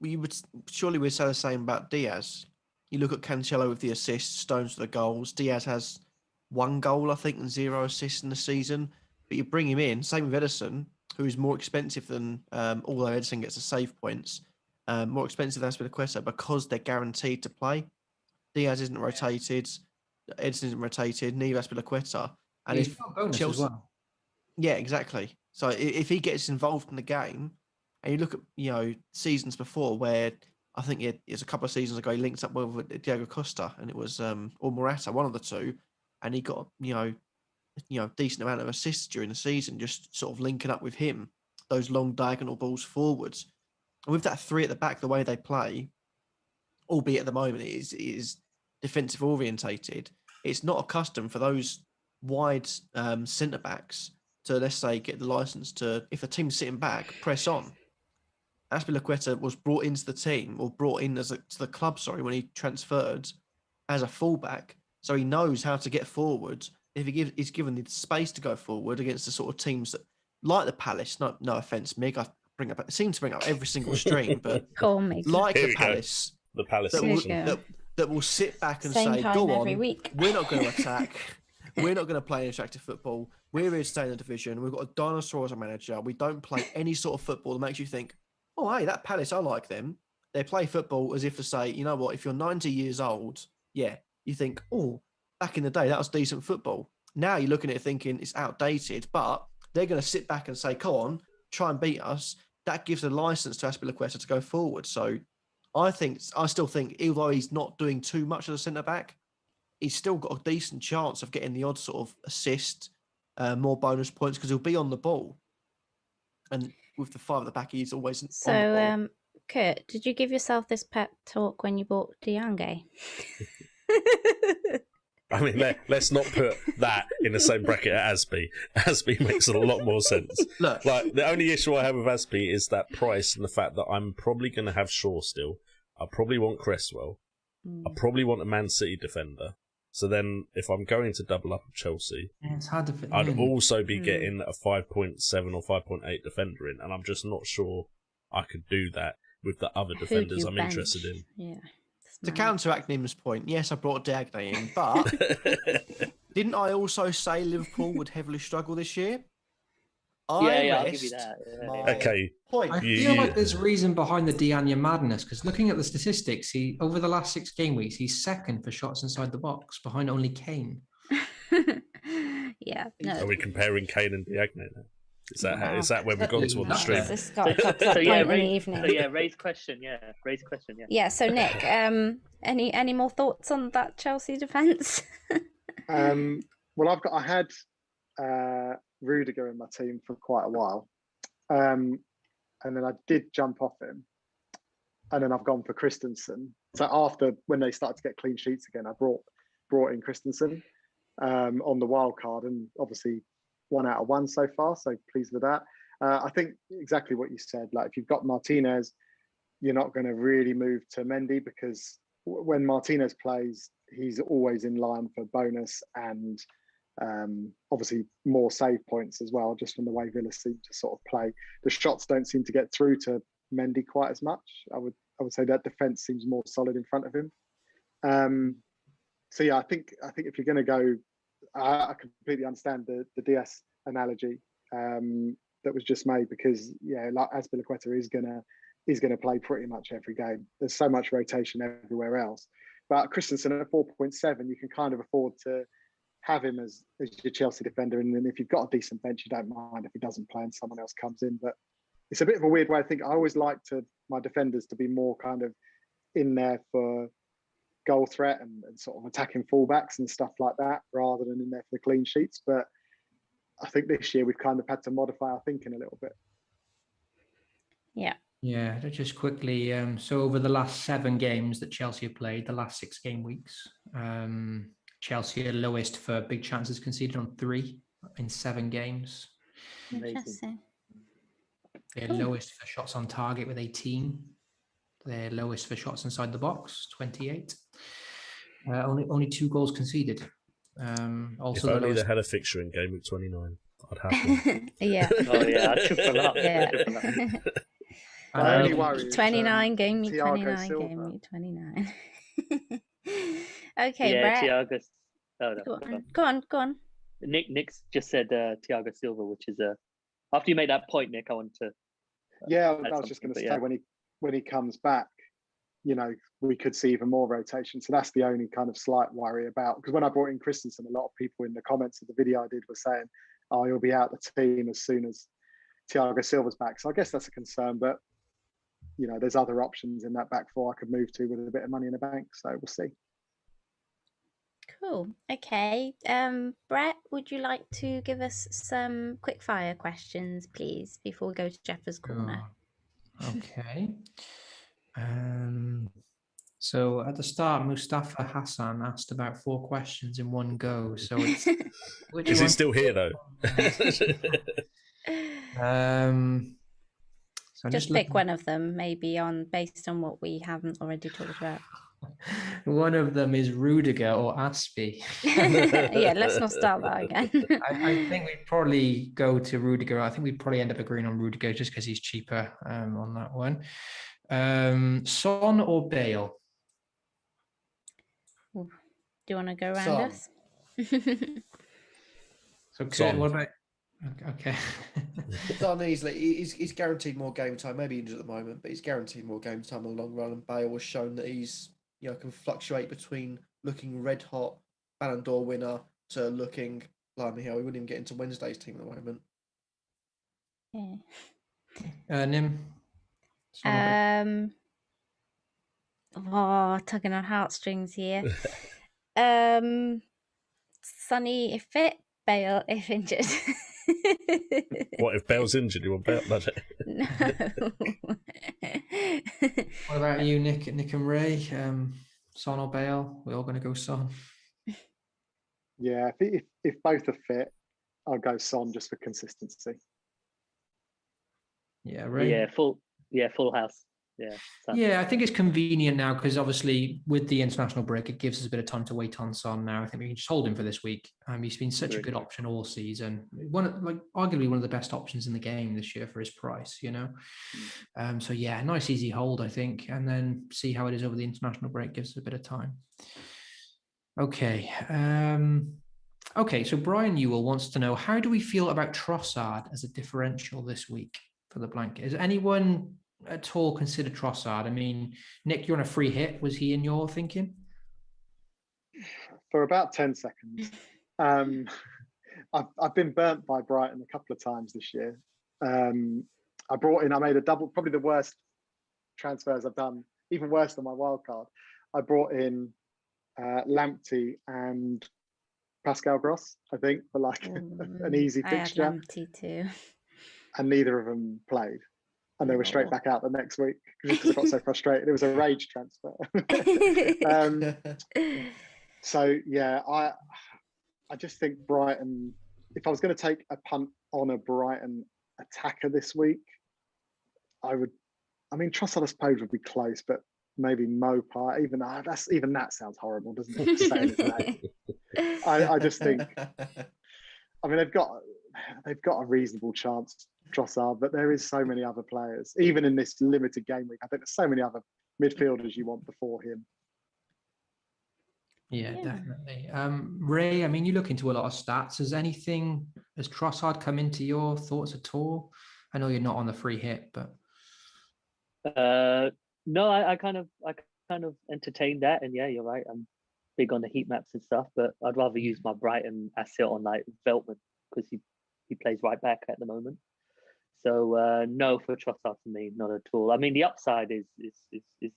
F: we would surely say the same about Diaz. You look at Cancelo with the assists, Stones with the goals. Diaz has 1 goal, I think, and 0 assists in the season. But you bring him in, same with Edison, who is more expensive than, although Edison gets the save points, more expensive than Azpilicueta because they're guaranteed to play. Diaz isn't rotated, Edison isn't rotated, neither Azpilicueta. And
E: he's got a bonus Chelsea, as well.
F: Yeah, exactly. So if he gets involved in the game, and you look at seasons before where I think it was a couple of seasons ago he linked up with Diego Costa, and it was or Morata, one of the two, and he got decent amount of assists during the season, just sort of linking up with him, those long diagonal balls forwards. And with that 3 at the back, the way they play, albeit at the moment it is defensive orientated, it's not accustomed for those wide centre backs to, let's say, get the license to, if a team's sitting back, press on. Azpilicueta was brought into the team, or brought in to the club, when he transferred as a fullback, so he knows how to get forward. If he's given the space to go forward against the sort of teams that, like the Palace, no offense, Mig, I seem to bring up every single stream, but like the Palace that will sit back and say, "Go on, we're not going to attack, we're not going to play interactive football. We're here to stay in the division. We've got a dinosaur as a manager. We don't play any sort of football that makes you think, oh, hey, that Palace, I like them. They play football as if to say, you know what, if you're 90 years old, you think, oh, back in the day, that was decent football. Now you're looking at it thinking it's outdated, but they're going to sit back and say, come on, try and beat us. That gives a license to Azpilicueta to go forward. So I still think, although he's not doing too much as a centre-back, he's still got a decent chance of getting the odd sort of assist, more bonus points, because he'll be on the ball. And with the 5 at the back, he's always on the ball.
B: Kurt, did you give yourself this pep talk when you bought Diange?
A: I mean, let's not put that in the same bracket as Aspie. Aspie makes a lot more sense.
F: Look,
A: like, the only issue I have with Aspie is that price and the fact that I'm probably going to have Shaw still. I probably want Cresswell. I probably want a Man City defender. So then, if I'm going to double up Chelsea,
E: it's hard to fit
A: I'd also be getting a 5.7 or 5.8 defender in, and I'm just not sure I could do that. with the other defenders I'm interested in.
B: Yeah.
F: To counteract Nim's point, yes, I brought Diagne in, but didn't I also say Liverpool would heavily struggle this year?
D: I'll give you that.
A: Okay.
F: Point.
E: I feel like there's reason behind the Diagne madness, because looking at the statistics, over the last 6 game weeks, he's second for shots inside the box, behind only Kane.
B: Yeah. No.
A: Are we comparing Kane and Diagne now? Is that where we've gone to on the stream?
D: Ray's question.
B: Yeah. So Nick, any more thoughts on that Chelsea defence?
C: Well, I had Rudiger in my team for quite a while, and then I did jump off him, and then I've gone for Christensen. So after when they started to get clean sheets again, I brought in Christensen on the wild card, and obviously 1 out of 1 so far. So pleased with that. I think exactly what you said. Like if you've got Martinez, you're not going to really move to Mendy, because when Martinez plays, he's always in line for bonus and obviously more save points as well, just from the way Villa seem to sort of play. The shots don't seem to get through to Mendy quite as much. I would say that defense seems more solid in front of him. So yeah, I think if you're going to go, I completely understand the DS analogy that was just made, because like Azpilicueta is gonna play pretty much every game. There's so much rotation everywhere else. But Christensen at 4.7, you can kind of afford to have him as your Chelsea defender, and then if you've got a decent bench, you don't mind if he doesn't play and someone else comes in. But it's a bit of a weird way. I think I always like my defenders to be more kind of in there for goal threat and sort of attacking fullbacks and stuff like that, rather than in there for the clean sheets. But I think this year we've kind of had to modify our thinking a little bit.
E: Yeah, just quickly. So over the last 7 games that Chelsea have played, the last 6 game weeks, Chelsea are lowest for big chances conceded on 3 in 7 games.
B: Interesting.
E: They're lowest for shots on target with 18. They're lowest for shots inside the box, 28. Only 2 goals conceded. Also,
A: if only they had a fixture in Gameweek 29, I'd have them.
B: Yeah.
D: Oh yeah, I triple up.
B: Yeah.
C: Only worry
B: 29 game week,
C: Thiago
B: 29
C: Silva.
B: game week, 29. Okay,
D: Yeah,
B: Brett.
D: Thiago.
B: Go on.
D: Nick's just said Thiago Silva, which is after you made that point, Nick, I wanted to.
C: I was just going to say when he comes back, we could see even more rotation. So that's the only kind of slight worry about, because when I brought in Christensen, a lot of people in the comments of the video I did were saying, "Oh, he'll be out the team as soon as Thiago Silva's back." So I guess that's a concern, but there's other options in that back four I could move to with a bit of money in the bank. So we'll see.
B: Cool. Okay. Brett, would you like to give us some quick fire questions, please, before we go to Jeffers' corner?
E: Okay. So at the start, Mustafa Hassan asked about 4 questions in one go. So it's
A: is he still here though?
E: So
B: just pick one of them, maybe based on what we haven't already talked about.
E: One of them is Rudiger or Aspie.
B: Yeah, let's not start that again.
E: I think we'd probably go to Rudiger. I think we'd probably end up agreeing on Rudiger just because he's cheaper on that one. Son or Bale?
B: Do you want to go around us?
E: So Kurt, what about? Okay.
F: Son easily. He's guaranteed more game time. Maybe injured at the moment, but he's guaranteed more game time in the long run. And Bale has shown that he's can fluctuate between looking red hot Ballon d'Or winner to looking blimey hell, he wouldn't even get into Wednesday's team at the moment.
B: Yeah.
E: Nim.
B: Tugging on heartstrings here. Sonny if fit, Bale if injured.
A: What if Bale's injured? You want Bale?
B: No.
E: What about you, Nick and Ray? Son or Bale? We're all going to go Son.
C: Yeah, if both are fit, I'll go Son just for consistency.
E: Yeah, Ray.
D: Yeah, full house.
E: Yeah, I think it's convenient now because obviously with the international break, it gives us a bit of time to wait on Son now. I think we can just hold him for this week. He's been such a good option all season. Arguably one of the best options in the game this year for his price, you know. So yeah, nice easy hold, I think, and then see how it is over the international break. Gives us a bit of time. Okay. Okay, so Brian Ewell wants to know, how do we feel about Trossard as a differential this week for the blanket? Has anyone at all considered Trossard? I mean, Nick, you're on a free hit. Was he in your thinking?
C: For about 10 seconds. I've been burnt by Brighton a couple of times this year. I made a double, probably the worst transfers I've done, even worse than my wild card. I brought in Lamptey and Pascal Gross, I think, for like an easy fixture.
B: I had Lamptey too. And
C: neither of them played. And they were straight back out the next week because I got so frustrated. It was a rage transfer. So, yeah, I just think Brighton, if I was going to take a punt on a Brighton attacker this week, Trossard, I suppose, would be close, but maybe Mopai, even that sounds horrible, doesn't it? Saying his name. I just think, they've got a reasonable chance, Trossard, but there is so many other players, even in this limited game week. I think there's so many other midfielders you want before him.
E: Yeah, definitely. Ray, you look into a lot of stats. Has Trossard come into your thoughts at all? I know you're not on the free hit, but
D: no, I kind of entertained that, and yeah, you're right. I'm big on the heat maps and stuff, but I'd rather use my Brighton asset on like Veltman because he plays right back at the moment. So no for Trossard for me, not at all. The upside is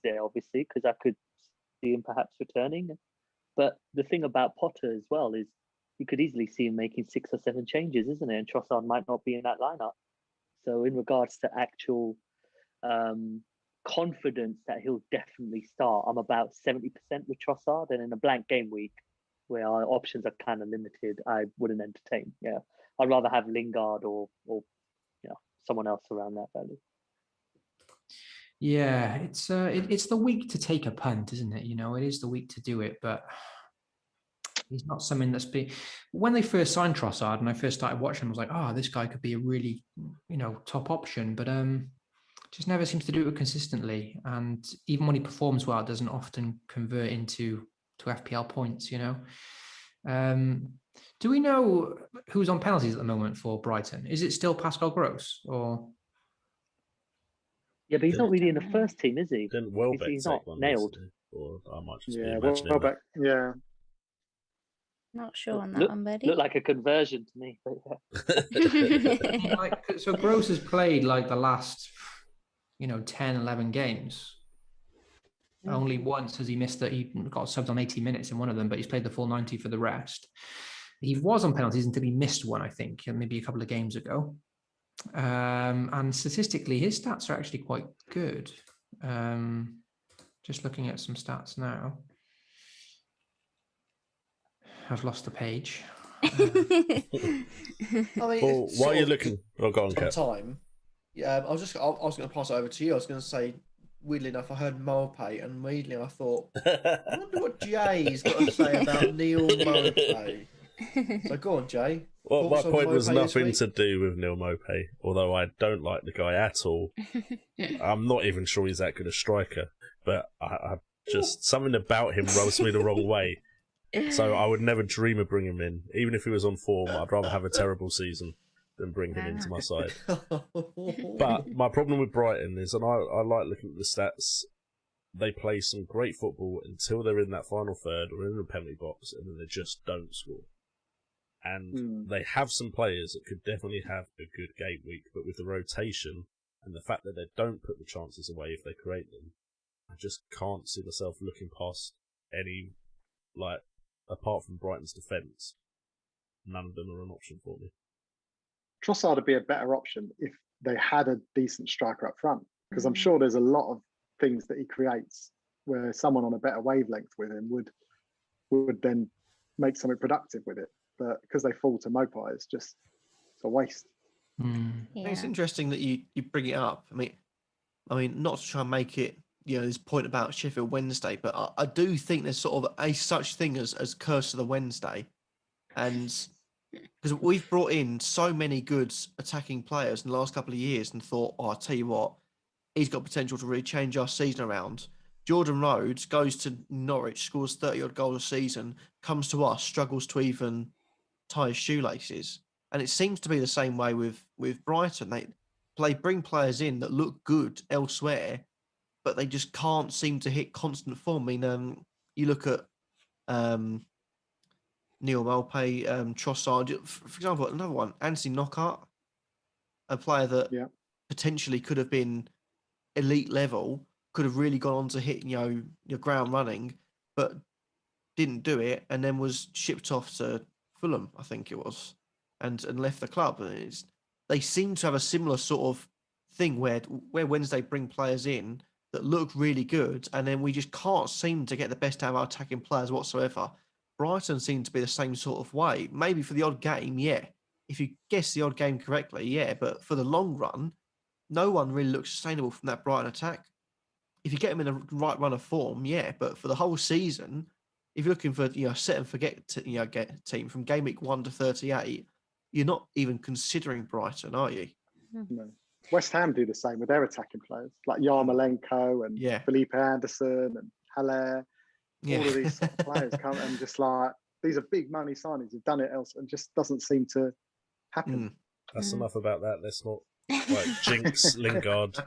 D: there obviously because I could see him perhaps returning, but the thing about Potter as well is you could easily see him making 6 or 7 changes, isn't it? And Trossard might not be in that lineup. So in regards to actual confidence that he'll definitely start, I'm about 70% with Trossard, and in a blank game week where our options are kind of limited, I wouldn't entertain. Yeah, I'd rather have Lingard or someone else around that value.
E: Yeah, it's the week to take a punt, isn't it? It is the week to do it, but he's not something that's been. When they first signed Trossard and I first started watching him, I was like, this guy could be a really, top option, but just never seems to do it consistently. And even when he performs well, it doesn't often convert into FPL points, Do we know who's on penalties at the moment for Brighton? Is it still Pascal Gross or?
D: Yeah, but he's not really in the first team, is he?
A: Didn't Welbeck
D: he's not nailed.
A: Or I might just be imagining Welbeck.
C: Yeah.
B: Not sure on that one, buddy.
D: Looked like a conversion to me. But yeah.
E: So Gross has played like the last, 10, 11 games. Only once has he missed that. He got subbed on 80 minutes in one of them, but he's played the full 90 for the rest. He was on penalties until he missed one, I think, maybe a couple of games ago. And statistically, his stats are actually quite good. Just looking at some stats now. I've lost the page.
A: While you're looking, go on, Kat.
F: Time. Yeah, I was going to pass it over to you. I was going to say, weirdly enough, I heard Mopai, and weirdly I thought, I wonder what Jay's got to say about Neil Mopai. So go on, Jay.
A: Well, my point was nothing to do with Neil Mopai, although I don't like the guy at all. I'm not even sure he's that good a striker, but I just something about him rubs me the wrong way. So I would never dream of bringing him in. Even if he was on form, I'd rather have a terrible season than bring him into my side. But my problem with Brighton is, and I like looking at the stats, they play some great football until they're in that final third or in the penalty box, and then they just don't score. And they have some players that could definitely have a good game week, but with the rotation and the fact that they don't put the chances away if they create them, I just can't see myself looking past any, apart from Brighton's defence, none of them are an option for me.
C: Trossard would be a better option if they had a decent striker up front, because I'm sure there's a lot of things that he creates where someone on a better wavelength with him would then make something productive with it. But because they fall to Mopai, it's a waste.
F: Yeah. It's interesting that you bring it up. I mean, not to try and make it, this point about Sheffield Wednesday, but I do think there's sort of a such thing as curse of the Wednesday. And because we've brought in so many good attacking players in the last couple of years and thought, I'll tell you what, he's got potential to really change our season around. Jordan Rhodes goes to Norwich, scores 30-odd goals a season, comes to us, struggles to even tie his shoelaces. And it seems to be the same way with Brighton. They bring players in that look good elsewhere, but they just can't seem to hit constant form. I mean, you look at Neil Malpay, Trossard, for example, another one, Anthony Knockaert, a player that potentially could have been elite level, could have really gone on to hit, your ground running, but didn't do it, and then was shipped off to Fulham, I think it was, and left the club. And they seem to have a similar sort of thing where Wednesday bring players in that look really good, and then we just can't seem to get the best out of our attacking players whatsoever. Brighton seem to be the same sort of way. Maybe for the odd game, yeah. If you guess the odd game correctly, yeah. But for the long run, no one really looks sustainable from that Brighton attack. If you get them in the right run of form, yeah. But for the whole season, if you're looking for set and forget get team from game week 1 to 38, you're not even considering Brighton, are you?
C: No. West Ham do the same with their attacking players, like Yarmolenko and Felipe Anderson and Haller. All of these sort of players come and just like, these are big money signings. You've done it else and just doesn't seem to happen.
A: That's enough about that. Let's not jinx Lingard.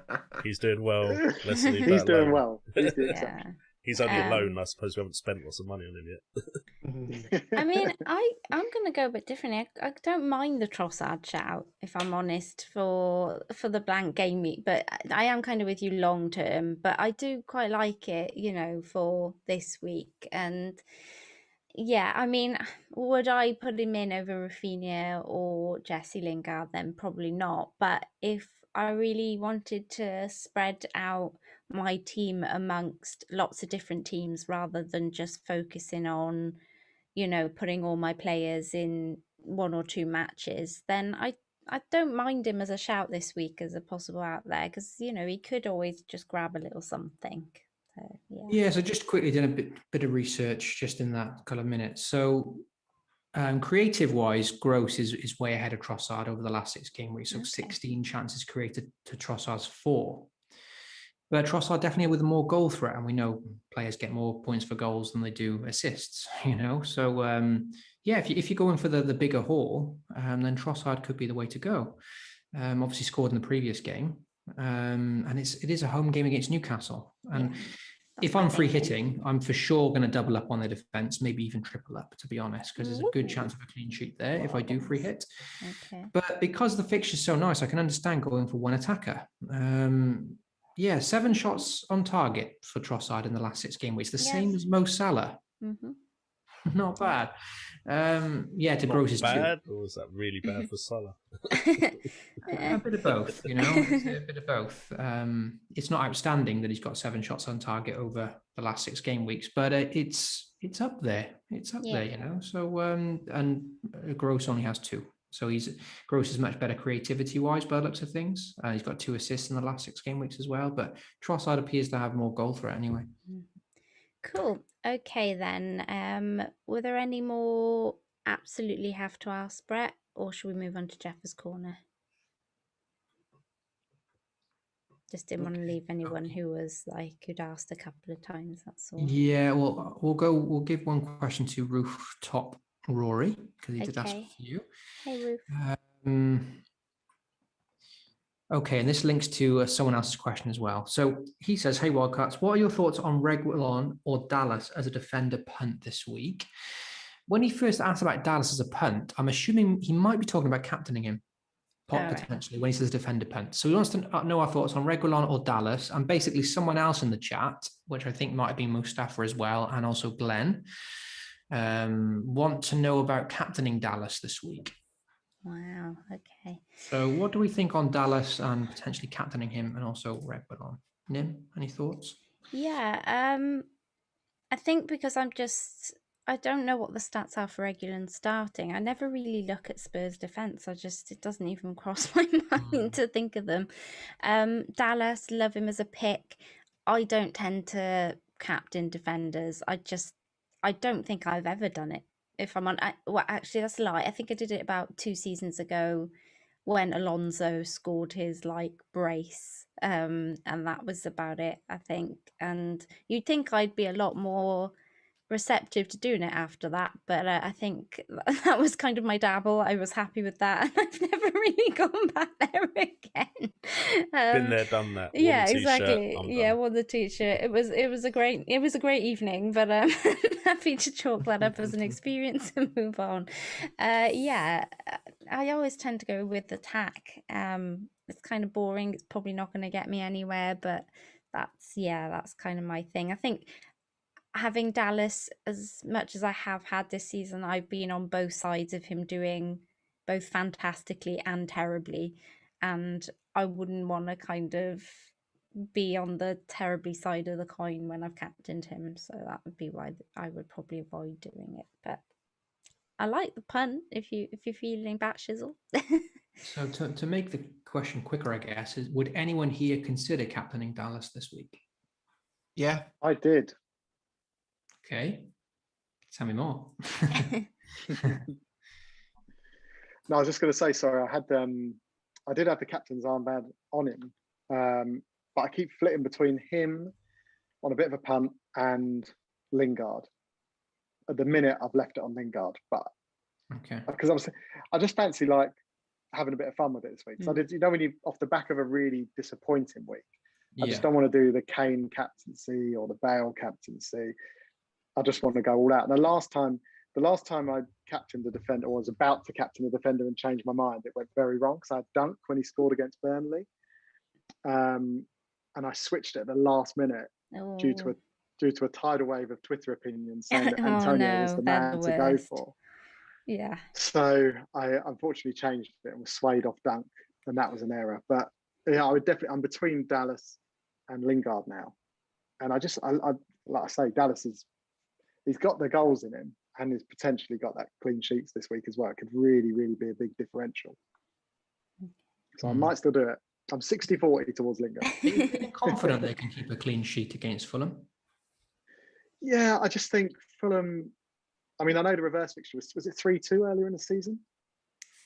A: He's doing well. Let's leave
C: He's
A: that
C: doing
A: alone.
C: well. He's the exception.
A: He's only a loan. I suppose we haven't spent lots of money on him yet.
B: I mean, I'm going to go a bit differently. I don't mind the Trossard shout, if I'm honest, for the blank game week, but I am kind of with you long term, but I do quite like it, for this week. And yeah, I mean, would I put him in over Rafinha or Jesse Lingard? Then probably not. But if I really wanted to spread out my team amongst lots of different teams rather than just focusing on, putting all my players in 1 or 2 matches, then I don't mind him as a shout this week as a possible out there, because he could always just grab a little something. So
E: so just quickly did a bit of research just in that couple of minutes. So creative wise, Gross is way ahead of Trossard over the last 6 game weeks. So 16 chances created to Trossard's 4. But Trossard definitely with more goal threat, and we know players get more points for goals than they do assists, So if you're going for the bigger haul, then Trossard could be the way to go. Obviously scored in the previous game, and it is a home game against Newcastle. And if I'm free hitting, I'm for sure going to double up on the defence, maybe even triple up, to be honest, because there's a good chance of a clean sheet there if I do free hit.
B: Okay.
E: But because the fixture's so nice, I can understand going for one attacker. 7 shots on target for Trossard in the last 6 game weeks, the same as Mo Salah. Not bad. To Gross's 2.
A: Bad, or was that really bad for Salah?
E: A bit of both, It's a bit of both. It's not outstanding that he's got 7 shots on target over the last 6 game weeks, but it's up there. It's up there, So and Gross only has 2. So Gross is much better creativity-wise by the looks of things. He's got 2 assists in the last 6 game weeks as well. But Trossard appears to have more goal threat anyway.
B: Cool. Okay, then. Were there any more absolutely have to ask, Brett? Or should we move on to Jeff's corner? Just didn't want to leave anyone who'd asked a couple of times, that's all.
E: Yeah, well, we'll give one question to Rooftop Rory, because he did ask for you.
B: Hey, Roof.
E: Okay, and this links to someone else's question as well. So he says, hey, Wildcats, what are your thoughts on Reguilon or Dallas as a defender punt this week? When he first asked about Dallas as a punt, I'm assuming he might be talking about captaining him, potentially, when he says defender punt. So he wants to know our thoughts on Reguilon or Dallas, and basically someone else in the chat, which I think might have been Mustafa as well, and also Glenn, want to know about captaining Dallas this week.
B: Wow, okay.
E: So what do we think on Dallas and potentially captaining him, and also Reguilon? Nim, any thoughts?
B: Yeah, I think because I'm just I don't know what the stats are for Reguilon starting. I never really look at Spurs defence. It doesn't even cross my mind to think of them. Dallas, love him as a pick. I don't tend to captain defenders. I don't think I've ever done it. If I'm on, well, actually, that's a lie. I think I did it about 2 seasons ago when Alonso scored his brace. And that was about it, I think. And you'd think I'd be a lot more receptive to doing it after that, but I think that was kind of my dabble. I was happy with that, and I've never really gone back there again.
A: Been there, done that.
B: Yeah, exactly. Yeah, won the t-shirt. It was a great evening, but I'm happy to chalk that up as an experience and move on. Yeah, I always tend to go with attack. It's kind of boring. It's probably not going to get me anywhere, but that's kind of my thing. I think having Dallas, as much as I have had this season, I've been on both sides of him doing both fantastically and terribly. And I wouldn't want to kind of be on the terribly side of the coin when I've captained him. So that would be why I would probably avoid doing it. But I like the pun if you're feeling bat shizzle.
E: So to make the question quicker, I guess, would anyone here consider captaining Dallas this week?
F: Yeah,
C: I did.
E: Okay, tell me more.
C: No, I was just going to say, sorry, I did have the captain's armband on him, but I keep flitting between him on a bit of a punt and Lingard. At the minute, I've left it on Lingard, but because I just fancy having a bit of fun with it this week. So I did, when you off the back of a really disappointing week, I just don't want to do the Kane captaincy or the Bale captaincy. I just want to go all out. And the last time I captained the defender, or was about to captain the defender and change my mind, it went very wrong because I had Dunk when he scored against Burnley, and I switched it at the last minute due to a tidal wave of Twitter opinions saying that Antonio was the man to go for.
B: Yeah.
C: So I unfortunately changed it and was swayed off Dunk, and that was an error. But yeah, I'm between Dallas and Lingard now, and I like I say, he's got the goals in him and he's potentially got that clean sheets this week as well. It could really, really be a big differential. So I might still do it. I'm 60-40 towards Lingard.
E: Are you confident they can keep a clean sheet against Fulham?
C: Yeah, I just think Fulham, I mean, I know the reverse fixture was it 3-2 earlier in the season?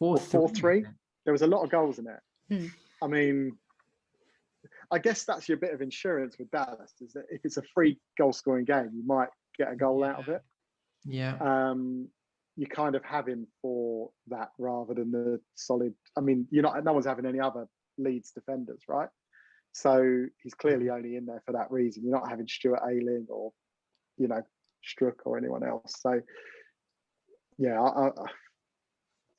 C: 4-3. There was a lot of goals in it. I mean, I guess that's your bit of insurance with Dallas, is that if it's a free goal scoring game, you might get a goal out of it.
E: Yeah.
C: You kind of have him for that rather than the solid. I mean, no one's having any other Leeds defenders, right? So he's clearly only in there for that reason. You're not having Stuart Ayling or, Struck or anyone else. So yeah,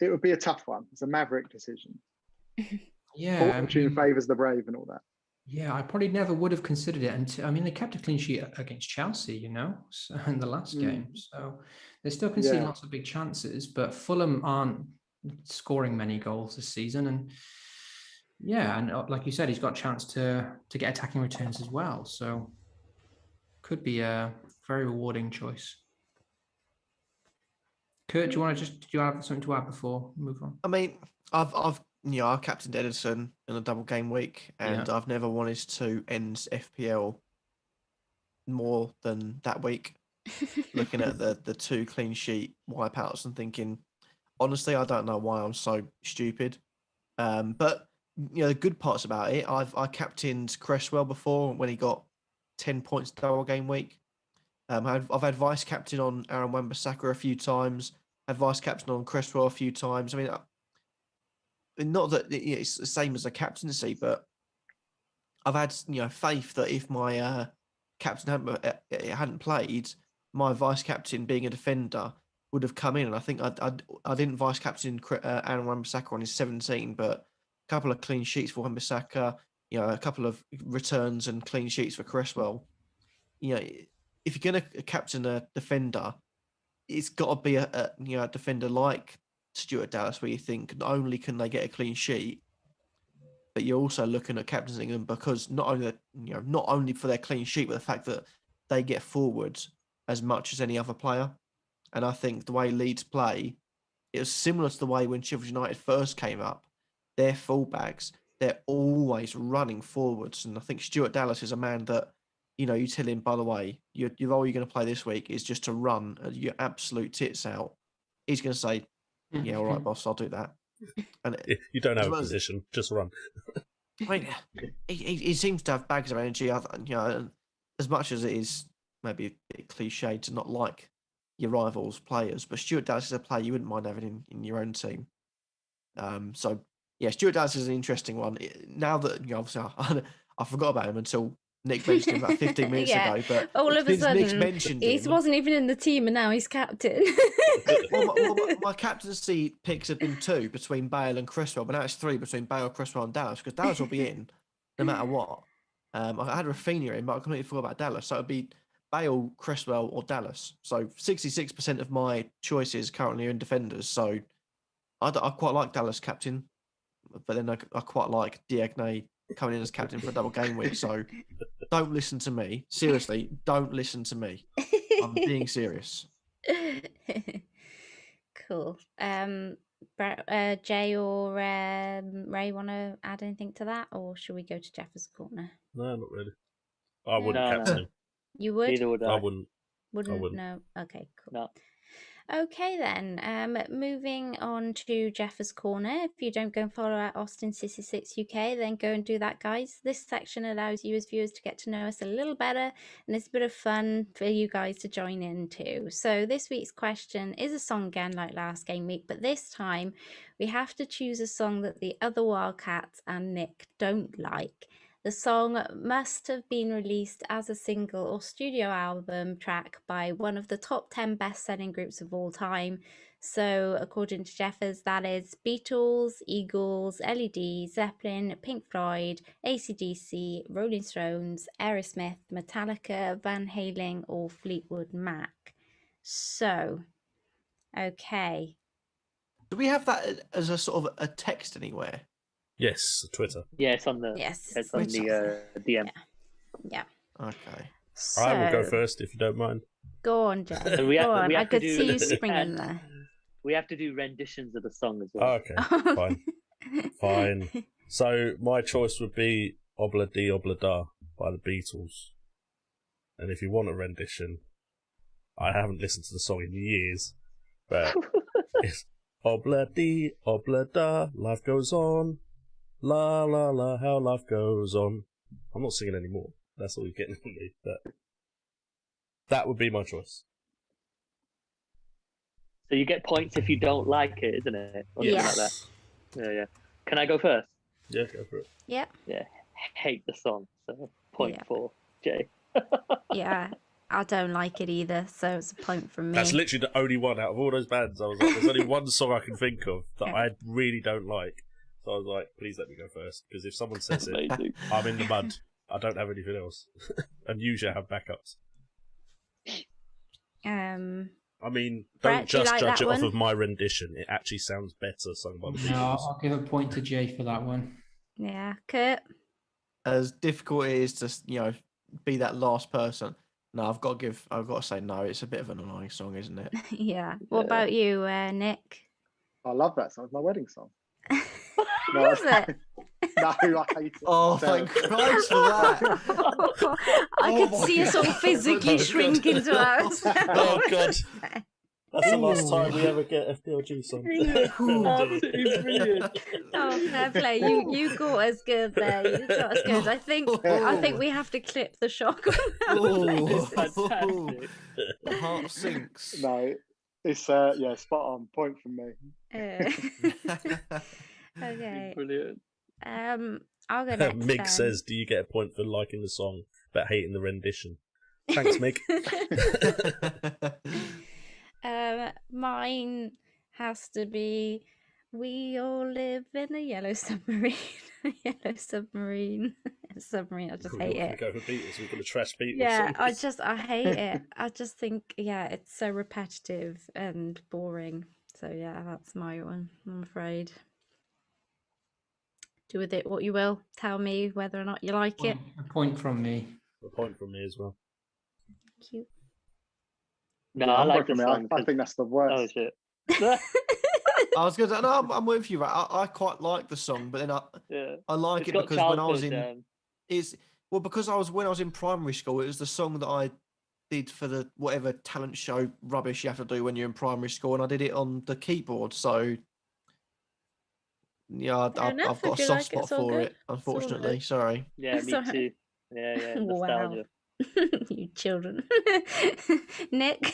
C: it would be a tough one. It's a maverick decision.
E: Yeah.
C: Fortune favours the brave and all that.
E: Yeah, I probably never would have considered it until, they kept a clean sheet against Chelsea, in the last game. So they still concede lots of big chances, but Fulham aren't scoring many goals this season. And like you said, he's got a chance to get attacking returns as well. So could be a very rewarding choice. Kurt, do you have something to add before we move on?
F: I mean, I've captained Ederson in a double game week, and I've never wanted to end FPL more than that week. Looking at the 2 clean sheet wipeouts and thinking, honestly, I don't know why I'm so stupid. But the good parts about it, I captained Cresswell before when he got 10 points double game week. I've had vice captain on Aaron Wan-Bissaka a few times. Had vice captain on Cresswell a few times. I mean, not that it's the same as a captaincy, but I've had faith that if my captain hadn't played, my vice captain being a defender would have come in. And I think I didn't vice captain Aaron Wan-Bissaka on his 17, but a couple of clean sheets for Wan-Bissaka, a couple of returns and clean sheets for Cresswell. If you're going to captain a defender, it's got to be a defender like Stuart Dallas, where you think not only can they get a clean sheet, but you're also looking at captaining them because not only for their clean sheet, but the fact that they get forward as much as any other player. And I think the way Leeds play, it was similar to the way when Sheffield United first came up. Their fullbacks, they're always running forwards. And I think Stuart Dallas is a man that, you tell him, by the way, your role you're going to play this week is just to run your absolute tits out. He's going to say, yeah, all right, boss, I'll do that. And
A: you don't have a position, just run.
F: I mean, he seems to have bags of energy. As much as it is maybe a bit cliche to not like your rivals' players, but Stuart Dallas is a player you wouldn't mind having in your own team. So yeah, Stuart Dallas is an interesting one. Now that obviously I forgot about him until Nick mentioned him about 15 minutes ago. But
B: all of a sudden, he
F: him,
B: wasn't even in the team, and now he's captain.
F: my captaincy picks have been 2 between Bale and Cresswell, but now it's 3 between Bale, Cresswell, and Dallas because Dallas will be in no matter what. I had Rafinha in, but I completely forgot about Dallas. So it would be Bale, Cresswell, or Dallas. So 66% of my choices currently are in defenders. So I quite like Dallas captain, but then I quite like Diagne coming in as captain for a double game week. So don't listen to me. Seriously, don't listen to me. I'm being serious.
B: Cool. Jay or Ray want to add anything to that, or should we go to Jeffers' corner?
A: No, not really. I wouldn't captain him.
B: You would?
D: Neither would I.
A: I wouldn't.
B: Wouldn't? No. Okay, cool.
D: No.
B: Okay then, moving on to Jeffers' Corner. If you don't go and follow at Austin 66 UK, then go and do that, guys. This section allows you as viewers to get to know us a little better, and it's a bit of fun for you guys to join in too. So this week's question is a song again like last game week, but this time we have to choose a song that the other Wildcats and Nick don't like. The song must have been released as a single or studio album track by one of the top 10 best-selling groups of all time. So, according to Jeffers, that is Beatles, Eagles, LED, Zeppelin, Pink Floyd, AC/DC, Rolling Stones, Aerosmith, Metallica, Van Halen, or Fleetwood Mac. So, okay.
F: Do we have that as a sort of a text anywhere?
A: Yes, Twitter.
D: Yeah, it's on the DM.
B: Yeah.
F: Okay.
B: So,
A: I will go first if you don't mind.
B: Go on, Jay. Go on. I could see you springing there.
D: We have to do renditions of the song as well.
A: Okay, fine. So my choice would be Obla Di Obla Da by the Beatles. And if you want a rendition, I haven't listened to the song in years, but it's Obla Di Obla Da, life goes on. La la la, how life goes on. I'm not singing anymore. That's all you're getting from me. But that would be my choice.
D: So you get points if you don't like it, isn't it? Or
B: yes.
D: Like that. Yeah. Can I go first?
A: Yeah, go for it.
B: Yep.
D: Yeah. Hate the song. So point for Jay.
B: Yeah. I don't like it either, so it's a point from me.
A: That's literally the only one out of all those bands. I was like, there's only one song I can think of that I really don't like. So I was like, please let me go first, because if someone says it, I'm in the mud. I don't have anything else. And usually I have backups. I mean, don't just judge it off of my rendition. It actually sounds better sung by the Beatles.
E: No, I'll give a point to Jay for that one.
B: Yeah, Kurt?
F: As difficult it is to, be that last person, no, I've got to say no. It's a bit of an annoying song, isn't it?
B: Yeah. What about you, Nick?
C: I love that song. It's my wedding song.
B: Was it?
C: No, I hate it.
F: Oh, thank Christ for that.
B: I could see us all physically shrink into ours.
A: Oh, God. That's the last time we ever get FPLG song.
D: Absolutely brilliant.
B: Oh, fair play. You got us good there. You got us good. I think we have to clip the shock.
D: Fantastic.
F: The heart sinks.
C: No, it's spot on. Point from me.
B: Okay.
D: Brilliant.
B: I'll go next.
A: Mig says, do you get a point for liking the song but hating the rendition? Thanks, Mig.
B: Mine has to be We All Live in a Yellow Submarine. Yellow Submarine. Submarine, I just hate it.
A: Go for Beatles. We're going to trash Beatles.
B: Yeah, I hate it. I just think, it's so repetitive and boring. So yeah, that's my one, I'm afraid. Do with it what you will. Tell me whether or not you like it.
E: A point from me.
A: A point from me as well.
B: Thank you.
D: No, I like the
C: me.
D: song.
C: I think that's the worst.
D: Oh shit.
F: I was going to. No, I'm with you. Right, I quite like the song, but then I like it because when I was in, because when I was in primary school, it was the song that I did for the whatever talent show rubbish you have to do when you're in primary school, and I did it on the keyboard. So yeah, I've got a soft spot for it. Unfortunately, sorry.
D: Yeah, me too. Yeah, nostalgia.
B: You children. Nick.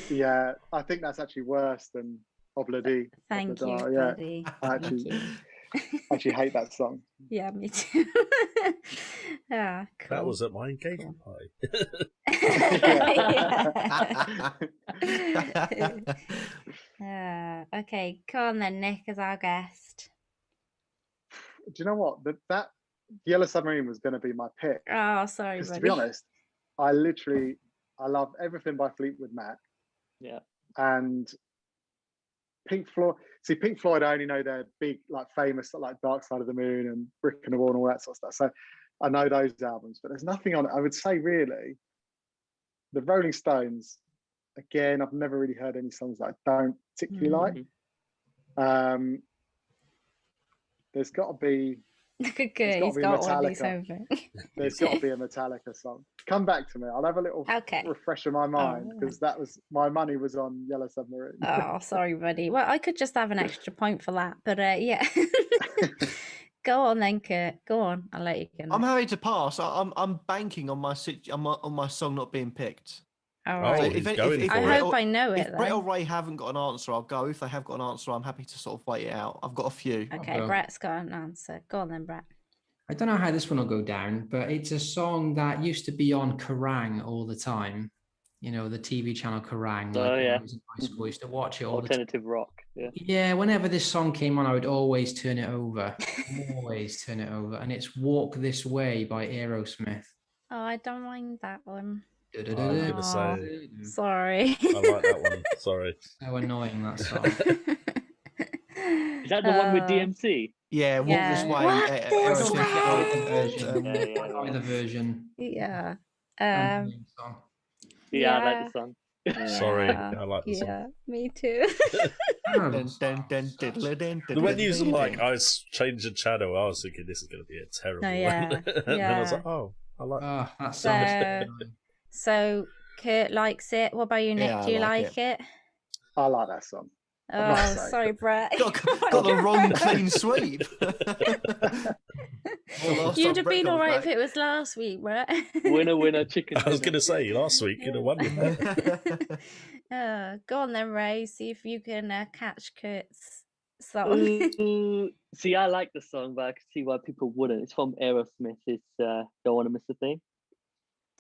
C: Yeah, I think that's actually worse than Obladi.
B: Thank you,
C: yeah.
B: buddy.
C: I actually hate that song.
B: Yeah, me too. Cool.
A: That was at my engagement party.
B: Okay, come on then, Nick, as our guest.
C: Do you know what? That Yellow Submarine was going to be my pick.
B: Oh, sorry, buddy.
C: To be honest, I love everything by Fleetwood Mac.
D: Yeah.
C: And Pink Floyd. See, Pink Floyd, I only know their big, famous, Dark Side of the Moon and Brick and the Wall and all that sort of stuff. So I know those albums, but there's nothing on it. I would say, really, the Rolling Stones. Again, I've never really heard any songs that I don't particularly like. There's got to be.
B: Good. He's got one of these over.
C: There's got to be a Metallica song. Come back to me. I'll have a little refresh of my mind because that was my money was on Yellow Submarine.
B: Oh, sorry, buddy. Well, I could just have an extra point for that, but yeah. Go on then, Kurt. Go on. I'll let you go.
F: I'm happy to pass. I'm banking on my song not being picked.
B: All right. I hope I know it.
F: If Brett or Ray haven't got an answer, I'll go. If they have got an answer, I'm happy to sort of wait it out. I've got a few.
B: Okay, Brett's got an answer. Go on then, Brett.
E: I don't know how this one will go down, but it's a song that used to be on Kerrang all the time. You know, the TV channel Kerrang.
D: Oh, yeah.
E: When I was in high school, I used to watch it all the time.
D: Alternative rock. Yeah.
E: Yeah, whenever this song came on, I would always turn it over. And it's Walk This Way by Aerosmith.
B: Oh, I don't mind that one.
A: I was going to say.
B: Sorry.
A: I like that one. Sorry.
E: So annoying, that song.
D: Is that the one with DMC?
F: Yeah, Walk This Way.
E: The version.
B: Yeah.
D: I like the song.
A: Sorry, I like the song.
B: Yeah, me too.
A: When you was I was changing channel, I was thinking this is going to be a terrible one. And then I was like, I like
E: that song.
B: So Kurt likes it. What about you, Nick?
F: Yeah,
B: do you like it?
C: I like that song.
B: Oh, sorry, Brett.
F: Got the wrong clean sweep.
B: You'd have been all right if it was last week, Brett.
D: Winner, chicken.
A: I was going to say last week you'd have won with
B: that. Go on then, Ray. See if you can catch Kurt's song.
D: See, I like the song, but I can see why people wouldn't. It's from Aerosmith. It's Don't Want to Miss a Thing.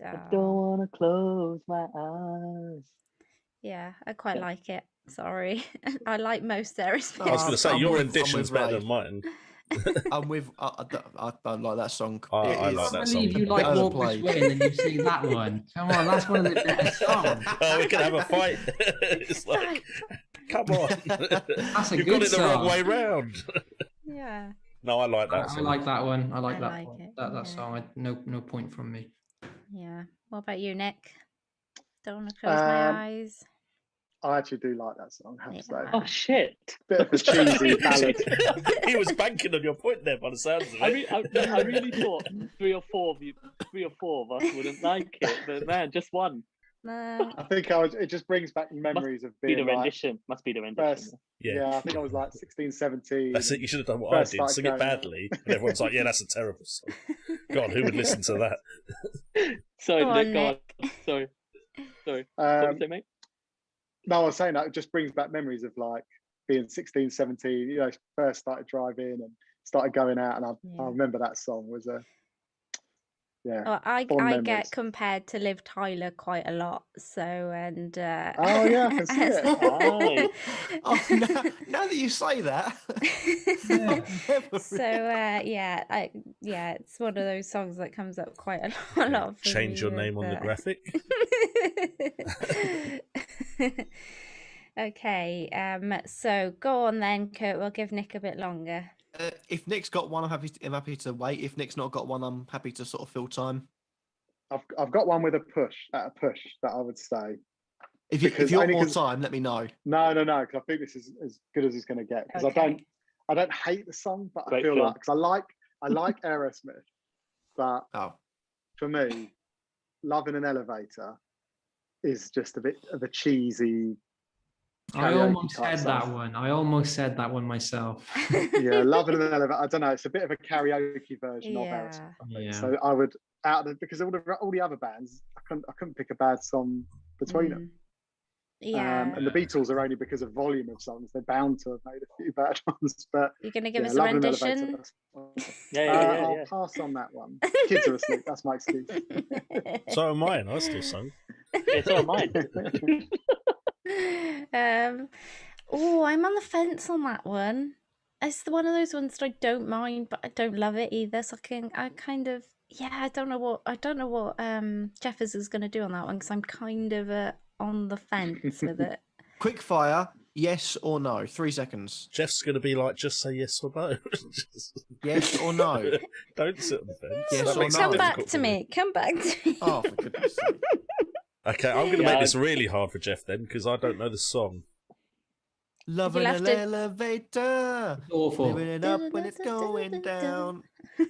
D: I don't want to close my eyes.
B: Yeah, I quite like it. Sorry. I like most Aerosmith.
A: I was going to say, your rendition's better than mine.
F: I'm with. I don't like that song.
A: I like that song.
E: You like Walk This Way and then you sing that one. Come on, that's one of the better songs.
A: Oh, we can have a fight. It's like, come on.
E: That's a
A: You've
E: good
A: got it
E: song.
A: the wrong way round.
B: Yeah.
A: No, I like that song.
E: I like that one. I like that
B: it,
E: that song. No point from me.
B: Yeah. What about you, Nick? Don't want to close my eyes.
C: I actually do like that song, I have to say.
D: Oh, shit.
C: Bit of a cheesy ballad.
A: He was banking on your point there by the sounds of it.
D: I really thought three or four of us wouldn't like it, but man, just one.
B: No.
C: I think it just brings back memories of being
D: Must be the rendition.
C: Yeah, I think I was 16, 17.
A: That's it. You should have done what I did. Sing it badly. And everyone's like, yeah, that's a terrible song. God, who would listen to that?
D: Sorry, Nick. Sorry. What did you say, mate?
C: No, I was saying that it just brings back memories of being 16, 17, first started driving and started going out. And I remember that song was
B: I get compared to Liv Tyler quite a lot. So, and
C: oh yeah, I can see it.
F: Now that you say that.
B: It's one of those songs that comes up quite a lot.
A: Change your name on the graphic.
B: Okay, so go on then, Kurt. We'll give Nick a bit longer.
F: If Nick's got one, I'm happy to wait. If Nick's not got one, I'm happy to sort of fill time.
C: I've got one with a push that I would say.
F: If you want more time, let me know.
C: No, because I think this is as good as it's going to get. Because I don't hate the song, but I feel like because I like Aerosmith, but for me, Love in an Elevator is just a bit of a cheesy.
E: I almost said that one. I almost said that one myself.
C: Yeah, Love in an Elevator. I don't know. It's a bit of a karaoke version of Aerosmith.
E: Yeah.
C: So I would because all the other bands, I couldn't pick a bad song between them.
B: Yeah.
C: And the Beatles are only because of volume of songs. They're bound to have made a few bad ones. But
B: you're going to give us a rendition?
C: I'll pass on that one. Kids are asleep. That's my excuse.
A: So am mine. I still sung.
D: Yeah, so am mine.
B: I'm on the fence on that one. It's one of those ones that I don't mind, but I don't love it either. So I don't know what Jeffers is going to do on that one because I'm kind of on the fence with it.
F: Quick fire, yes or no. 3 seconds.
A: Jeff's going to be like, just say yes or no.
F: Yes or no.
A: Don't sit on the fence.
F: Yes or no.
B: Come back to me.
F: Oh, for goodness sake.
A: Okay, I'm going to make this really hard for Jeff then because I don't know the song.
F: Love in an elevator.
E: Awful.
F: Living it up when it's going down.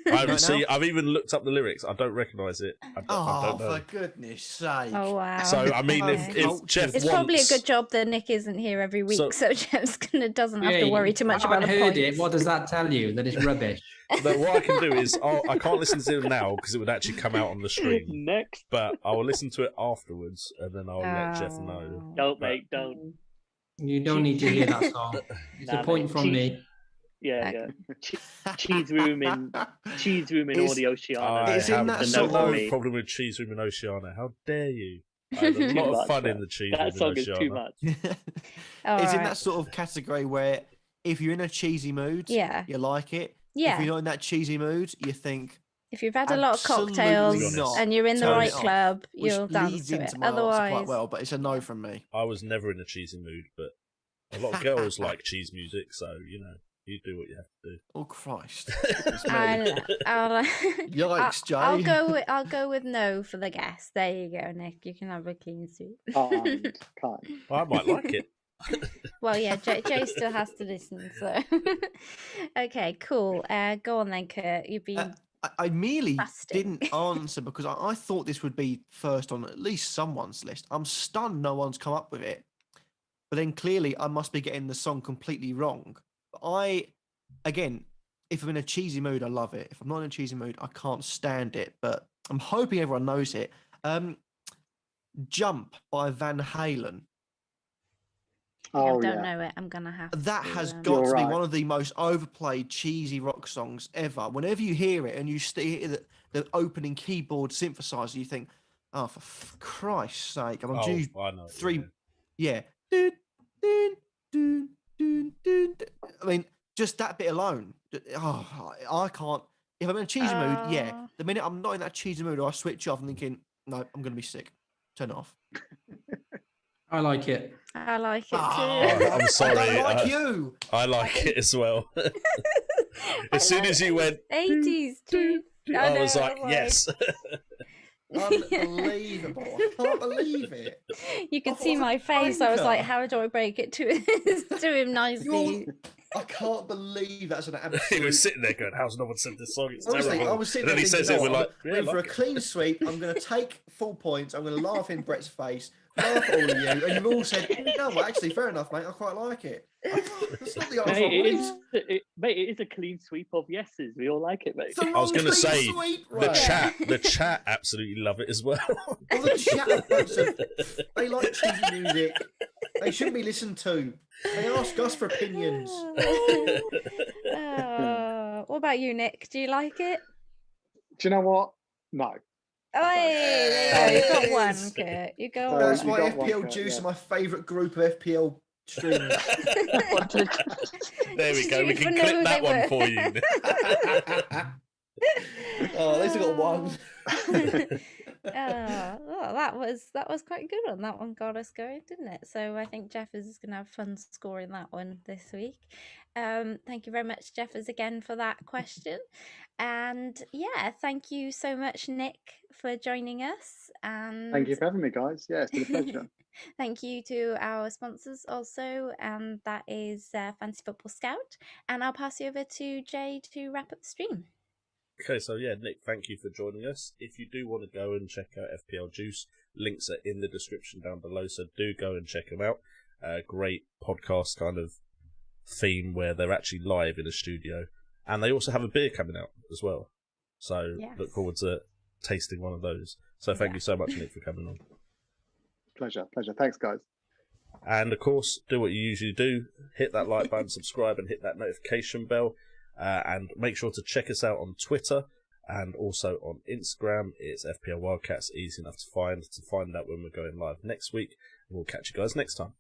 A: I've even looked up the lyrics. I don't recognise it. I don't know.
F: For goodness sake.
B: Oh, wow.
A: So, I mean, if Jeff
B: It's probably a good job that Nick isn't here every week, so Jeff's doesn't have to worry too much about the points.
E: I haven't heard it. What does that tell you? That it's rubbish.
A: But what I can do is, I can't listen to it now because it would actually come out on the stream.
D: Next.
A: But I will listen to it afterwards, and then I'll let Jeff know.
D: Don't, mate, don't.
E: You don't need to hear that song. It's a point from me.
D: Yeah. Cheese room in Audio Oceana.
A: I have no problem with Cheese Room in Oceana. How dare you? I had a lot of fun in the Cheese Room in Oceana.
D: That song is too much.
F: It's in that sort of category where if you're in a cheesy mood, you like it.
B: Yeah.
F: If you're not in that cheesy mood, you think.
B: If you've had a lot of cocktails and you're in the right club, you'll dance to it. Otherwise,
F: quite well, but it's a no from me.
A: I was never in a cheesy mood, but a lot of girls like cheese music, so you do what you have to do.
F: Oh Christ!
B: Yikes, Jay. I'll go with no for the guess. There you go, Nick. You can have a clean sweep.
C: Can't.
A: I might like it.
B: Well, yeah, Jay still has to listen. So, okay, cool. Go on then, Kurt. You've been.
F: I merely didn't answer because I thought this would be first on at least someone's list. I'm stunned no one's come up with it. But then clearly I must be getting the song completely wrong. Again, if I'm in a cheesy mood, I love it. If I'm not in a cheesy mood, I can't stand it. But I'm hoping everyone knows it. Jump by Van Halen.
B: I don't know it. I'm gonna have.
F: That has got to be one of the most overplayed cheesy rock songs ever. Whenever you hear it and you hear the opening keyboard synthesizer, you think, "Oh, for Christ's sake!" I'm due three. Yeah. I mean, just that bit alone. I can't. If I'm in a cheesy mood, the minute I'm not in that cheesy mood, I switch off and thinking, "No, I'm gonna be sick." Turn it off.
E: I like it.
B: I like it too.
A: I'm sorry.
F: I like you.
A: I like it as well. As soon as you went
B: 80s too,
A: I was like, yes.
F: Unbelievable. I can't believe it.
B: You could see my face. I was like, how do I break it to him nicely?
F: I can't believe that's an absolute...
A: He was sitting there going, how's no one said this song? It's
F: Honestly,
A: terrible.
F: I was sitting
A: and then
F: there
A: he says it, we're like,
F: for a clean sweep, I'm going to take full points, I'm going to laugh in Brett's face, laugh at all of you, and you've all said, no, well, actually, fair enough, mate, I quite like it. That's not the answer.
D: Mate, it is a clean sweep of yeses. We all like it, mate.
A: I was going to say, the chat absolutely love it as well.
F: Well, the chat, they like cheesy music. They shouldn't be listened to. They ask us for opinions.
B: What about you, Nick? Do you like it?
C: Do you know what? No.
B: Oh, there you go. You got one, Kurt. You got one.
F: That's why FPL Juice are my favourite group of FPL streamers.
A: There we go. We can clip that one for you.
F: Oh, at least I got one.
B: That was quite a good one. That one got us going, didn't it? So I think Jeffers is going to have fun scoring that one this week. Thank you very much, Jeffers, again for that question. And yeah, thank you so much, Nick, for joining us. And
C: thank you for having me, guys. Yeah, it's been a pleasure.
B: Thank you to our sponsors also, and that is Fantasy Football Scout. And I'll pass you over to Jay to wrap up the stream.
A: Okay, so yeah, Nick, thank you for joining us. If you do want to go and check out FPL Juice, links are in the description down below, so do go and check them out. Great podcast kind of theme where they're actually live in a studio, and they also have a beer coming out as well. So look forward to tasting one of those. So thank you so much, Nick, for coming on.
C: Pleasure. Thanks, guys.
A: And of course, do what you usually do. Hit that like button, subscribe, and hit that notification bell. And make sure to check us out on Twitter and also on Instagram. It's FPL WildCats, easy enough to find out when we're going live next week. We'll catch you guys next time.